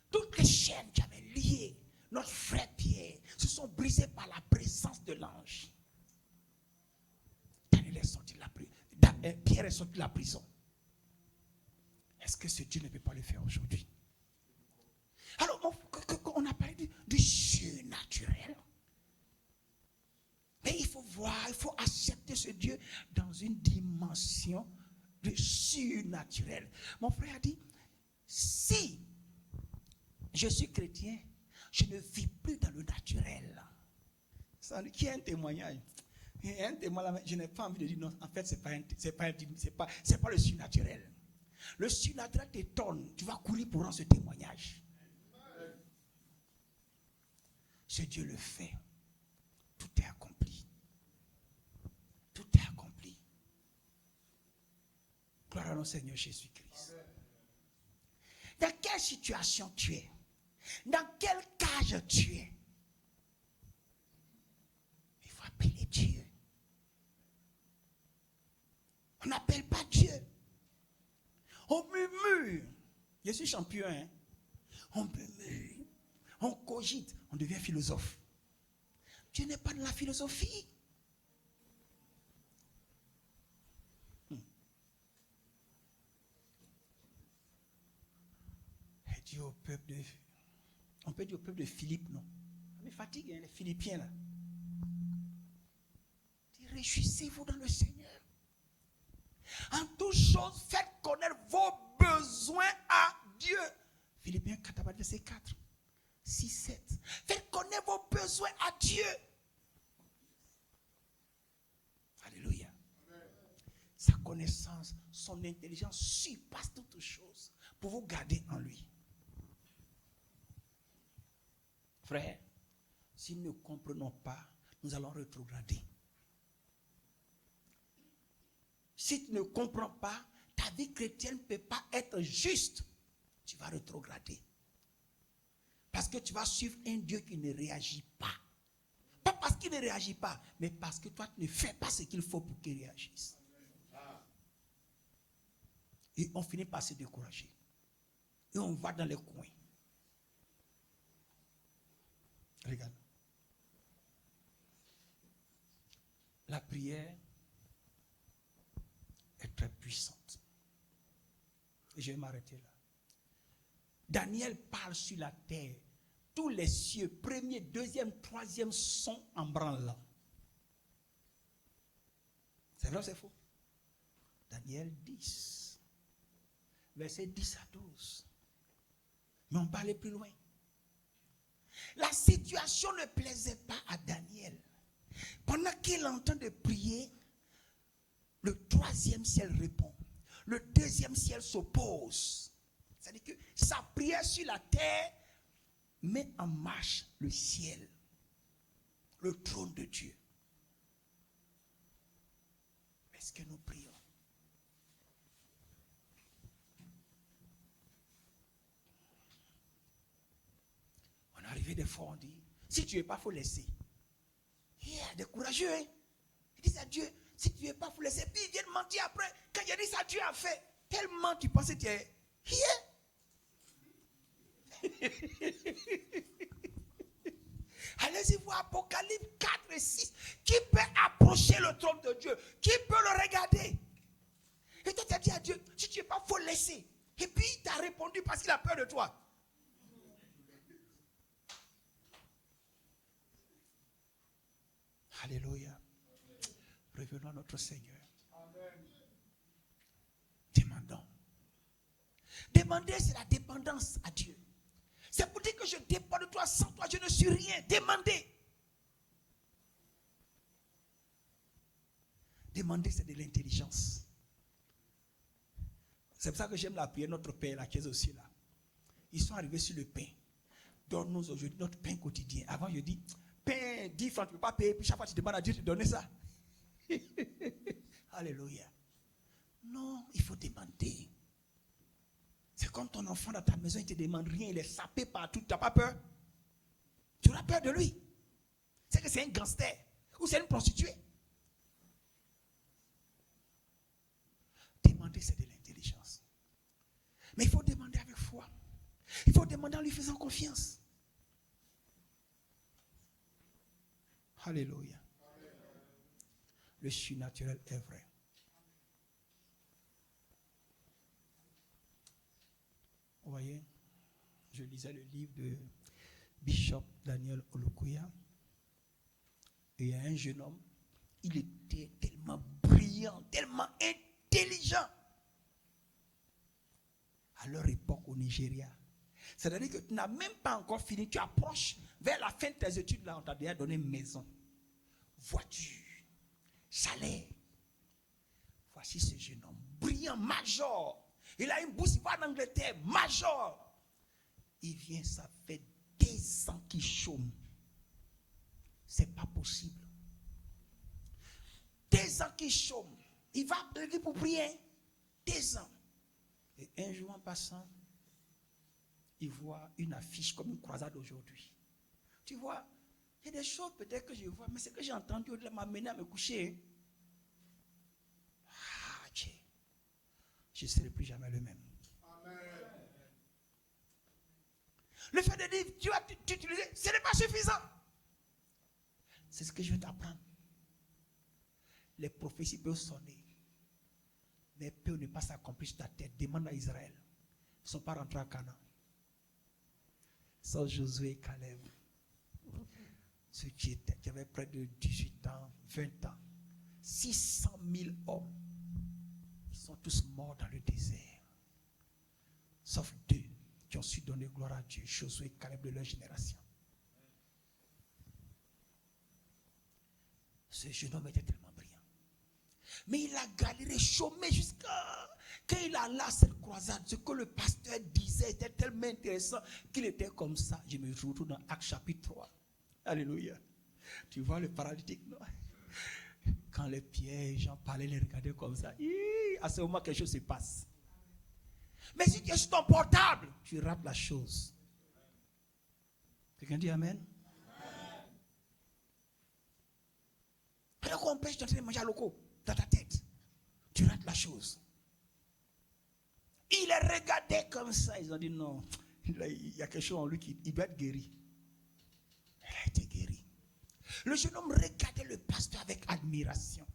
Toutes les chaînes qui avaient lié notre frère Pierre se sont brisées par la présence de l'ange. Daniel est sorti de la prison. Pierre est sorti de la prison. Est-ce que ce Dieu ne peut pas le faire aujourd'hui? Alors, on a parlé du surnaturel. Mais il faut voir, il faut accepter ce Dieu dans une dimension de surnaturel. Mon frère a dit, si je suis chrétien, je ne vis plus dans le naturel. Qui est un témoignage? Un témoignage, je n'ai pas envie de dire non. En fait, c'est pas le surnaturel. Le surnaturel t'étonne. Tu vas courir pour rendre ce témoignage. Ce Dieu le fait. Tout est accompli. Tout est accompli. Gloire à notre Seigneur Jésus-Christ. Dans quelle situation tu es? Dans quelle cage tu es? Il faut appeler Dieu. On n'appelle pas Dieu. On murmure. Je suis champion. Hein? On murmure. On cogite. On devient philosophe. Dieu n'est pas de la philosophie. Dieu au peuple de... On peut dire au peuple de Philippe, non? Ça me fatigue, hein, les Philippiens là. Réjouissez-vous dans le Seigneur. En toutes choses, faites connaître vos besoins à Dieu. Philippiens 4, verset 4, 6, 7. Faites connaître vos besoins à Dieu. Alléluia. Amen. Sa connaissance, son intelligence surpasse toutes choses pour vous garder en lui. Frère, si nous ne comprenons pas, nous allons rétrograder. Si tu ne comprends pas, ta vie chrétienne ne peut pas être juste. Tu vas rétrograder. Parce que tu vas suivre un Dieu qui ne réagit pas. Pas parce qu'il ne réagit pas, mais parce que toi, tu ne fais pas ce qu'il faut pour qu'il réagisse. Et on finit par se décourager. Et on va dans les coins. Regarde. La prière est très puissante. Et je vais m'arrêter là. Daniel parle sur la terre. Tous les cieux, premier, deuxième, troisième sont en branle. C'est vrai ou c'est faux? Daniel 10, verset 10 à 12. Mais on parlait plus loin. La situation ne plaisait pas à Daniel. Pendant qu'il est en train de prier, le troisième ciel répond. Le deuxième ciel s'oppose. C'est-à-dire que sa prière sur la terre met en marche le ciel, le trône de Dieu. Est-ce que nous prions? On est arrivé des fois, on dit, si tu ne veux pas, il faut laisser. Il y a des courageux, hein? Ils disent à Dieu, si tu ne veux pas, il faut laisser. Puis ils viennent mentir après. Quand il a dit ça, Dieu a fait. Tellement tu pensais que tu es... Allez-y voir Apocalypse 4 et 6. Qui peut approcher le trône de Dieu? Qui peut le regarder? Et toi, tu as dit à Dieu, si tu ne veux pas, il faut laisser. Et puis, il t'a répondu parce qu'il a peur de toi. Alléluia. Revenons à notre Seigneur. Demandons. Demander, c'est la dépendance à Dieu. C'est pour dire que je dépends de toi. Sans toi, je ne suis rien. Demandez. Demander, c'est de l'intelligence. C'est pour ça que j'aime la prière, notre Père, là, qui est aussi là. Ils sont arrivés sur le pain. Donne-nous aujourd'hui notre pain quotidien. Avant, je dis, pain, 10 francs, tu ne peux pas payer. Puis chaque fois, tu demandes à Dieu de te donner ça. Alléluia. Non, il faut demander. C'est comme ton enfant dans ta maison, il ne te demande rien, il est sapé partout. Tu n'as pas peur? Tu auras peur de lui. C'est que c'est un gangster ou c'est une prostituée. Demander, c'est de l'intelligence. Mais il faut demander avec foi. Il faut demander en lui faisant confiance. Alléluia. Le surnaturel est vrai. Vous voyez, je lisais le livre de Bishop Daniel Olukoya. Et il y a un jeune homme, il était tellement brillant, tellement intelligent. À leur époque au Nigeria. C'est-à-dire que tu n'as même pas encore fini, tu approches vers la fin de tes études, là, on t'a déjà donné maison, voiture, salaire. Voici ce jeune homme, brillant, major. Il a une bourse, il va en Angleterre, major. Il vient, ça fait des ans qu'il chôme. C'est pas possible. Des ans qu'il chôme. Il va appeler pour prier. Des ans. Et un jour en passant, il voit une affiche comme une croisade aujourd'hui. Tu vois, il y a des choses peut-être que je vois, mais c'est que j'ai entendu, il m'a amené à me coucher. Ah, Dieu. Je ne serai plus jamais le même. Amen. Le fait de dire, tu vas t'utiliser, ce n'est pas suffisant. C'est ce que je veux t'apprendre. Les prophéties peuvent sonner, mais peuvent ne pas s'accomplir sur ta tête. Demande à Israël. Ils ne sont pas rentrés à Canaan. Sans Josué et Caleb. Ceux qui avaient près de 18 ans, 20 ans. 600 000 hommes. Ils sont tous morts dans le désert. Sauf 2 qui ont su donner gloire à Dieu. Josué et Caleb de leur génération. Ce jeune homme était tellement brillant. Mais il a galéré, chômé jusqu'à... Quand il a là cette croisade, ce que le pasteur disait était tellement intéressant qu'il était comme ça. Je me retrouve dans Actes chapitre 3. Alléluia. Tu vois le paralytique, non? Quand les Pierre, Jean parlaient, les regardaient comme ça. À ce moment, quelque chose se passe. Mais si tu es sur ton portable, tu rates la chose. Quelqu'un dit Amen? Alors qu'on empêche d'entrer manger à loco dans ta tête, tu rates la chose. Il les regardait comme ça. Ils ont dit non, il y a quelque chose en lui qui doit être guéri. Le jeune homme regardait le pasteur avec admiration.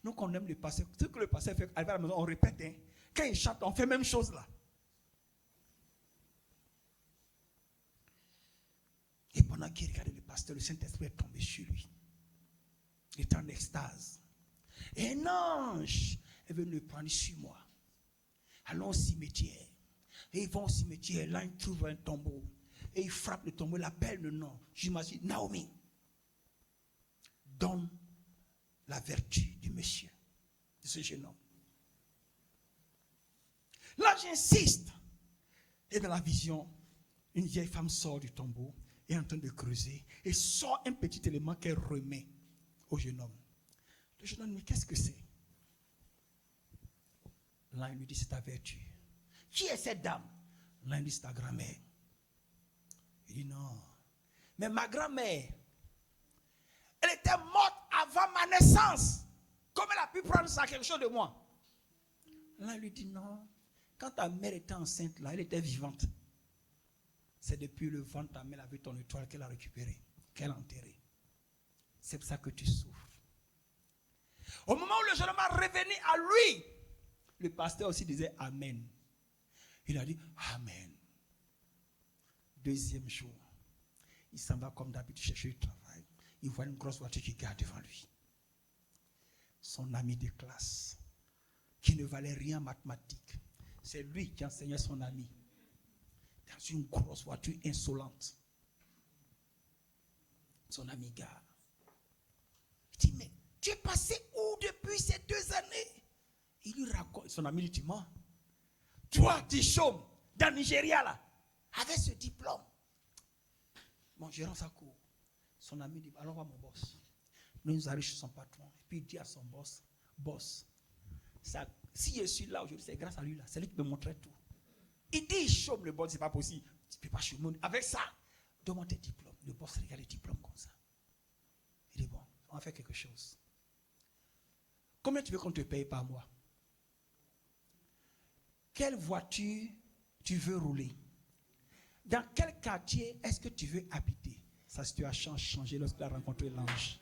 Nous, on aime le pasteur. Ce que le pasteur fait, arrivé à la maison, on répète. Hein. Quand il chante, on fait la même chose là. Et pendant qu'il regardait le pasteur, le Saint-Esprit est tombé sur lui. Il était en extase. Et un ange est venu le prendre sur moi. Allons au cimetière. Et ils vont au cimetière. Là, ils trouvent un tombeau. Et ils frappent le tombeau. Ils appellent le nom. Je m'assieds. Naomi. Donne la vertu du monsieur, de ce jeune homme. Là, j'insiste. Et dans la vision, une vieille femme sort du tombeau, est en train de creuser, et sort un petit élément qu'elle remet au jeune homme. Le jeune homme dit, qu'est-ce que c'est? Là, il lui dit, c'est ta vertu. Qui est cette dame? Là, il dit, c'est ta grand-mère. Il dit, non. Mais ma grand-mère, elle était morte avant ma naissance. Comment elle a pu prendre ça, quelque chose de moi? Là, il lui dit, non. Quand ta mère était enceinte, là, elle était vivante. C'est depuis le ventre de ta mère avec ton étoile qu'elle a récupéré, qu'elle a enterré. C'est pour ça que tu souffres. Au moment où le jeune homme a revenu à lui, le pasteur aussi disait Amen. Il a dit Amen. Deuxième jour, il s'en va comme d'habitude chercher du travail. Il voit une grosse voiture qui garde devant lui. Son ami de classe, qui ne valait rien en mathématiques. C'est lui qui enseignait son ami. Dans une grosse voiture insolente. Son ami gars. Il dit, mais tu es passé où depuis ces 2 années? Il lui raconte, son ami lui dit, moi, toi, tu chômes dans le Nigeria là, avec ce diplôme. Bon, je rends sa cour. Son ami dit, allons voir mon boss. Nous arrivons chez son patron. Et puis il dit à son boss, ça, si je suis là aujourd'hui, c'est grâce à lui là. C'est lui qui me montrait tout. Il dit, il chôme le boss, c'est pas possible. Tu ne peux pas chômer. Avec ça, demande tes diplômes. Le boss regarde les diplômes comme ça. Il dit, bon, on va faire quelque chose. Combien tu veux qu'on te paye par mois? Quelle voiture tu veux rouler? Dans quel quartier est-ce que tu veux habiter? Sa situation a changé lorsqu'il a rencontré l'ange.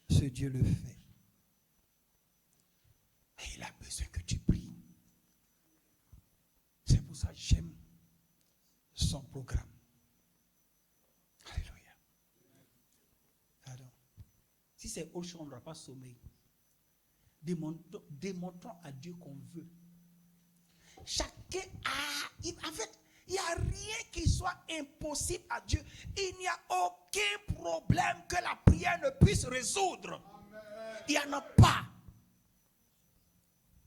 Ce Dieu le fait. Mais il a besoin que tu pries. C'est pour ça que j'aime son programme. Alléluia. Alors, si c'est autre chose, on n'aura pas sommeil. Démontrons à Dieu qu'on veut. Chacun a, en fait, il n'y a rien qui soit impossible à Dieu. Il n'y a aucun problème que la prière ne puisse résoudre. Amen. Il n'y en a pas.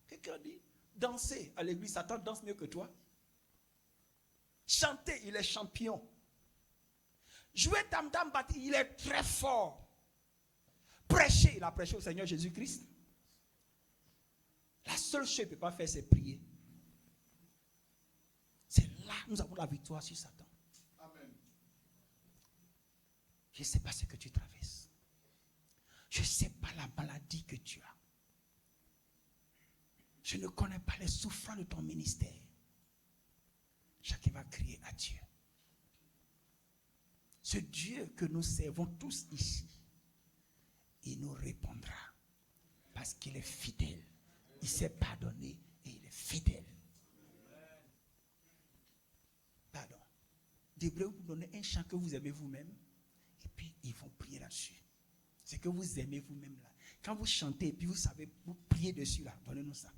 Quelqu'un dit, danser à l'église, Satan danse mieux que toi. Chanter, il est champion. Jouer tam-tam bâti, il est très fort. Prêcher, il a prêché au Seigneur Jésus-Christ. La seule chose qu'il ne peut pas faire, c'est prier. C'est là que nous avons la victoire sur Satan. Amen. Je ne sais pas ce que tu traverses. Je ne sais pas la maladie que tu as. Je ne connais pas les souffrances de ton ministère. Chacun va crier à Dieu. Ce Dieu que nous servons tous ici, il nous répondra. Parce qu'il est fidèle. Il s'est pardonné et il est fidèle. Pardon. D'Hébreu vous donner un chant que vous aimez vous-même. Et puis ils vont prier là-dessus. C'est que vous aimez vous-même là. Quand vous chantez et puis vous savez, vous priez dessus là. Donnez-nous ça.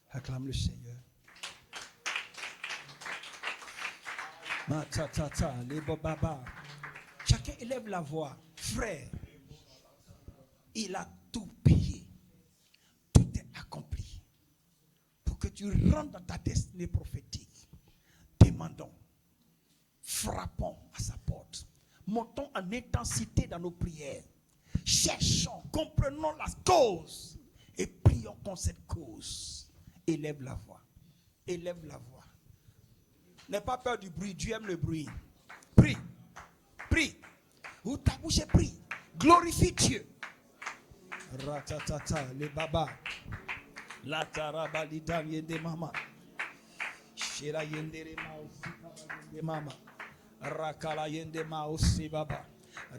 Acclame le Seigneur. Les bobaba. Chacun élève la voix. Frère, il a tout payé. Tout est accompli. Pour que tu rentres dans ta destinée prophétique. Demandons. Frappons à sa porte. Montons en intensité dans nos prières. Cherchons, comprenons la cause. Et prions contre cette cause. Élève la voix. élève la voix. N'aie pas peur du bruit, Dieu aime le bruit. Prie, prie. Ou ta bouche prie. Glorifie Dieu. Ratatata, les babas. La tarabalida yende mama. Shira yende rema yende mama. Rakala yende ma aussi baba.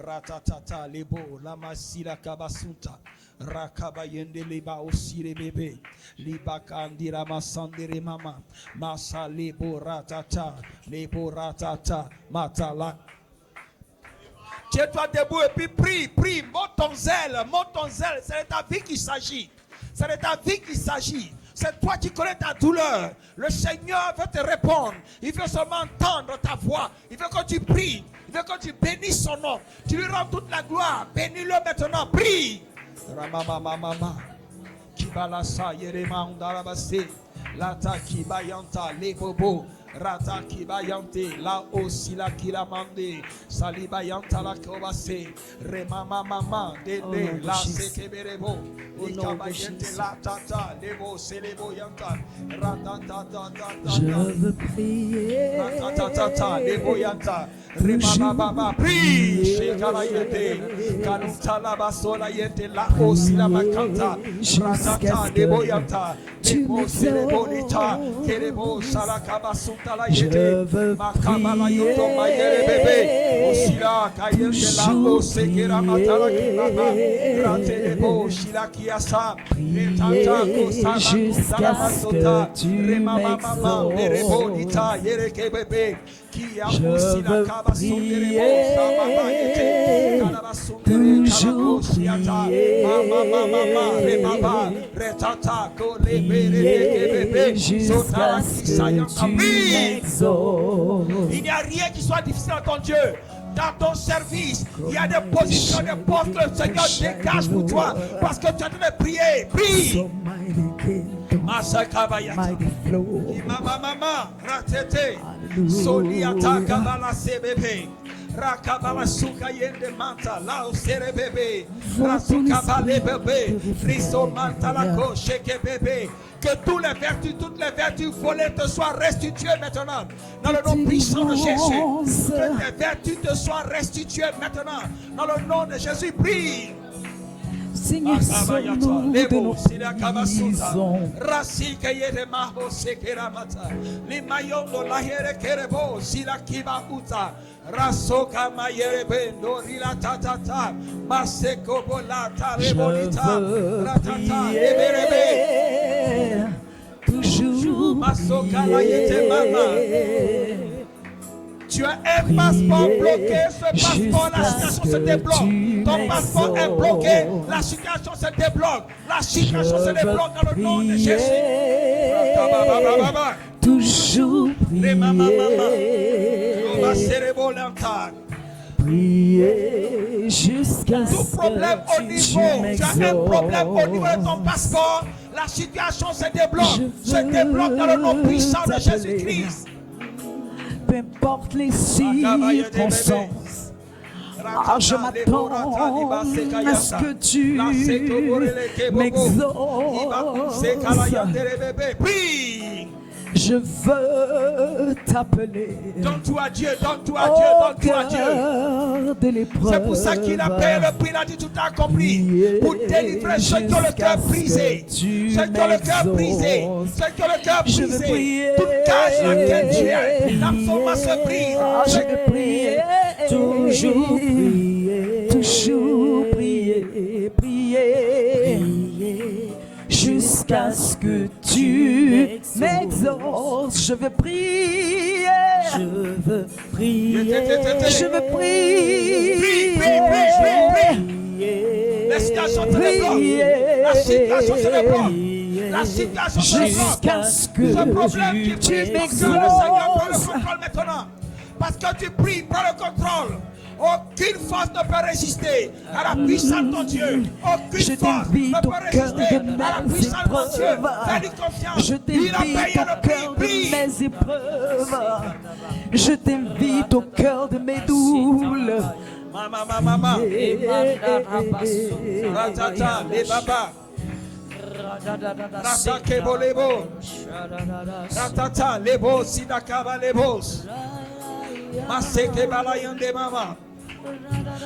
Ratatata, lebo, la masila kabasunta. Rakaba yende leba aussi les bébés. Liba kandira masandere mama. Masa lebo ratata. Lebo ratata. Matala. Tiens-toi debout et puis prie, prie. Monte ton zèle, monte ton zèle. C'est de ta vie qu'il s'agit. C'est de ta vie qu'il s'agit. C'est toi qui connais ta douleur. Le Seigneur veut te répondre. Il veut seulement entendre ta voix. Il veut que tu pries. Il veut que tu bénisses son nom. Tu lui rends toute la gloire. Bénis-le maintenant. Prie. Ramamamamama. Kibalasa yerema undarabase. Lata kibayanta lebobo. Rata kibayante la aussi la kilamande. Salibayanta la kobase. Remama mama dende la sekeberebo. Ikabayente la tata lebo selebo yanta. Je veux prier. Ratatata lebo yanta. Remama mama prie. Shekalayente. Kanuta la basola yente la aussi la makanta. Ratata lebo yanta. Lebo selebo lita. Kerebo salakabasu. Je veux prier. Jusqu'à ce que tu m'exauces. Je veux prier, toujours prier, jusqu'à ce que tu m'exauces. Il n'y a rien qui soit difficile à ton Dieu. Dans ton service, il y a des positions, des postes que le Seigneur dégage pour toi. Parce que tu es en train de prier. Prie. Mighty flow. Mama, ratete. Soliata kabala sebebe. Rakabala suka yende manta la osere bebe. Rasuka bale bebe. Friso manta la coche que bébé. Que toutes les vertus volées te soient restituées maintenant. Dans le nom puissant de Jésus. Que tes vertus te soient restituées maintenant. Dans le nom de Jésus, prie. Seigneur, sonne-nous de nos prisons. Rasika yede maho sekeramata. Limayondo la here kerebo sila kiba uta. Rasoka mayere bendo rila tatata. Maseko bolata rebolita. Ratata eberebe. Toujours Masoka la yete mama. Tu as un passeport bloqué, ce passeport, la situation se débloque. Ton passeport est bloqué, la situation se débloque. La situation se débloque dans le nom de Jésus. Toujours prier jusqu'à ce Tout problème au niveau, tu as un problème au niveau de ton passeport, la situation se débloque dans le nom puissant de Jésus-Christ. Peu importe les circonstances, je m'attends à ce que tu m'exauces. Je veux t'appeler. Donne-toi à Dieu, donne-toi à Dieu, donne-toi à Dieu. C'est pour ça qu'il a payé le prix, il a dit tout accompli. Pour délivrer ceux qui ont le cœur brisé. Ceux qui ont le cœur brisé. Ceux qui ont le cœur brisé. Toute cage dans laquelle tu es, l'absolument se brise. Je veux prier, toujours prier, prier. Jusqu'à ce que tu m'exauces, je veux prier, je veux prier, je veux prier. La situation se débloque. La situation se débloque. La situation se débloque. Jusqu'à ce que ce problème qui tu brise, le m'exauces. Seigneur prend le contrôle maintenant. Parce que tu pries, prends le contrôle. Aucune force ne peut résister à la puissance de ton Dieu. Aucune force ne peut résister à la puissance de ton Dieu. Fais-lui confiance. Je t'invite au cœur de mes épreuves. Je t'invite au cœur de mes douleurs. Maman. Ratata, les babas. Ratake bolebo. Ratata lebo sidakaba lebos. Maseke balayande mama.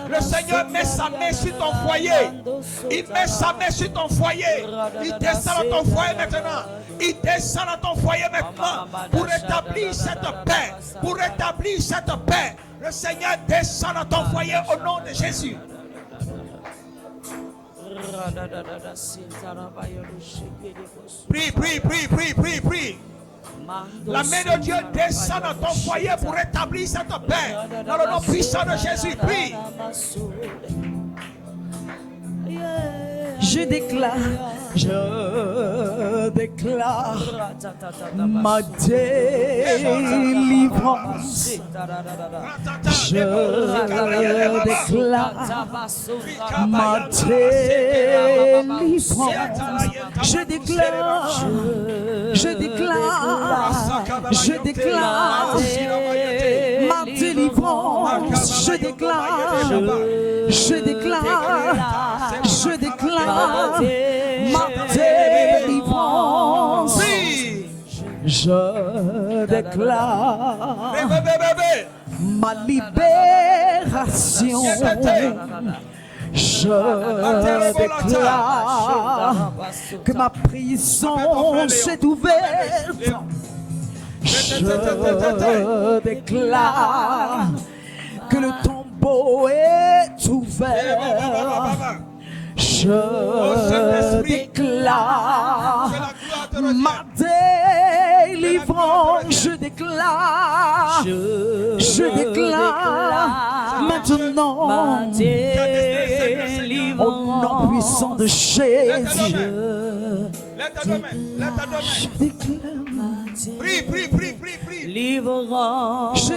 Le Seigneur met sa main sur ton foyer. Il met sa main sur ton foyer. Il descend dans ton foyer maintenant. Il descend dans ton foyer maintenant pour établir cette paix. Pour établir cette paix. Le Seigneur descend dans ton foyer au nom de Jésus. Prie, prie, prie, prie, prie, prie. La main de Dieu descend dans ton foyer pour établir cette paix. Dans le nom puissant de Jésus, prie. Je déclare ma délivrance. Je déclare ma délivrance. Je déclare ma délivrance. Je déclare ma délivrance. Je déclare ma libération. Je déclare que ma prison s'est ouverte. Je déclare que le tombeau est ouvert. Je déclare ma délivrance. Je déclare maintenant au nom puissant de Jésus. Je déclare. Prie, prie, prie, prie, prie. Je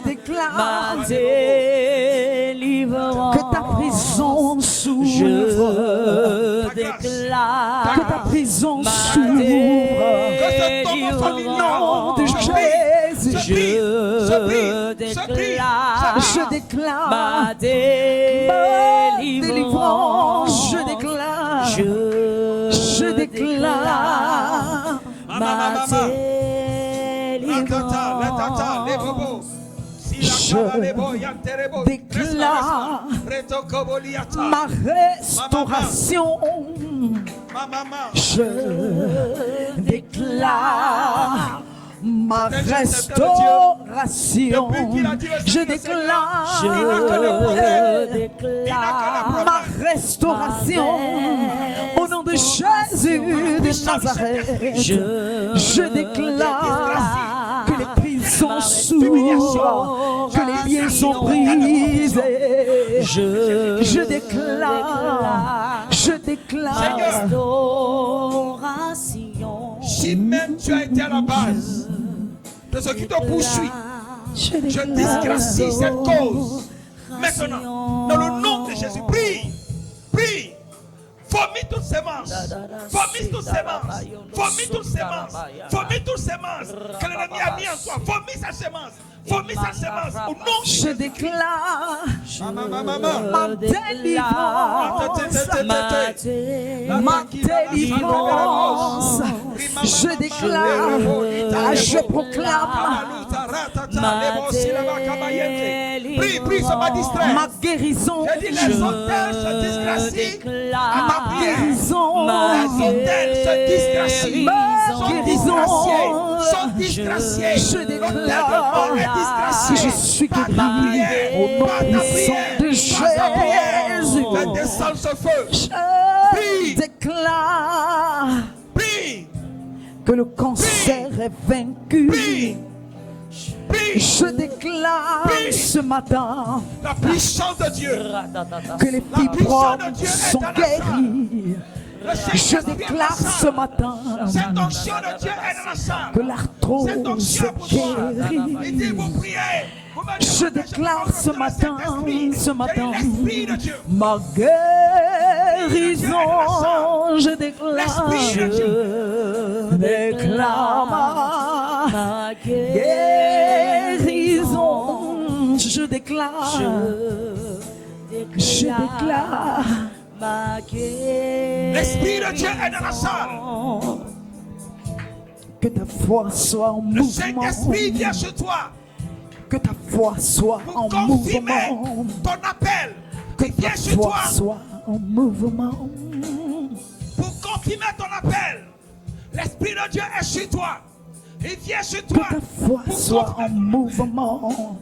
déclare ma délivrance. que ta prison s'ouvre. Je déclare Que ta prison ma s'ouvre. délivrance. Au nom de Jésus. Je déclare ma délivrance. Je déclare ma déclare ma restauration. Je déclare ma restauration. Je déclare ma restauration au nom de Jésus de Nazareth. Je déclare que les prisons s'ouvrent, que les liens sont brisés. Je déclare restauration. Si même tu as été à la base de ce qui te poursuit, je disgracie cette cause. Maintenant, dans le nom de Jésus, prie, prie. Vomis toutes sémences. Vomis toutes sémences. Vomis toutes sémences. Vomis toutes sémences que l'ennemi a mis en toi. Vomis sa sémence. Vomis sa sémence. Au nom de Je Jésus. déclare Ma ma délivrance. Ma délivrance. Je déclare, je proclame Prie, prie, ça m'a distrait. ma guérison. J'ai dit les hôtels se disgracient. Ma guérison. Les hôtels se disgracient. Ma Sont guérison. disgraciés. Je déclare que je suis guéri au nom puissant de Jésus. Fais descendre ce feu. Je déclare Prie, que le cancer est vaincu. prie, prie. Je déclare ce matin La puissance de Dieu. que les fibromes sont guéris. Je déclare ce matin Cette onction de Dieu est dans la salle. que l'arthrose Cette onction est pour toi. guérie. Il dit vous priez. Vous me Je demandez, déclare parle ce dans matin, Saint-Esprit. ce matin, J'ai dit l'Esprit de Dieu. ma guérison. Je déclare ma guérison. Je déclare Je déclare ma guérison. L'Esprit de Dieu est dans la salle. que ta foi soit en Le mouvement. Saint-Esprit vient chez toi Que ta foi soit pour en confirmer mouvement. ton appel. Que Il ta vient chez foi toi soit en mouvement. pour confirmer ton appel. L'Esprit de Dieu est chez toi. Il vient chez Que toi ta foi pour soit en confirmer. mouvement.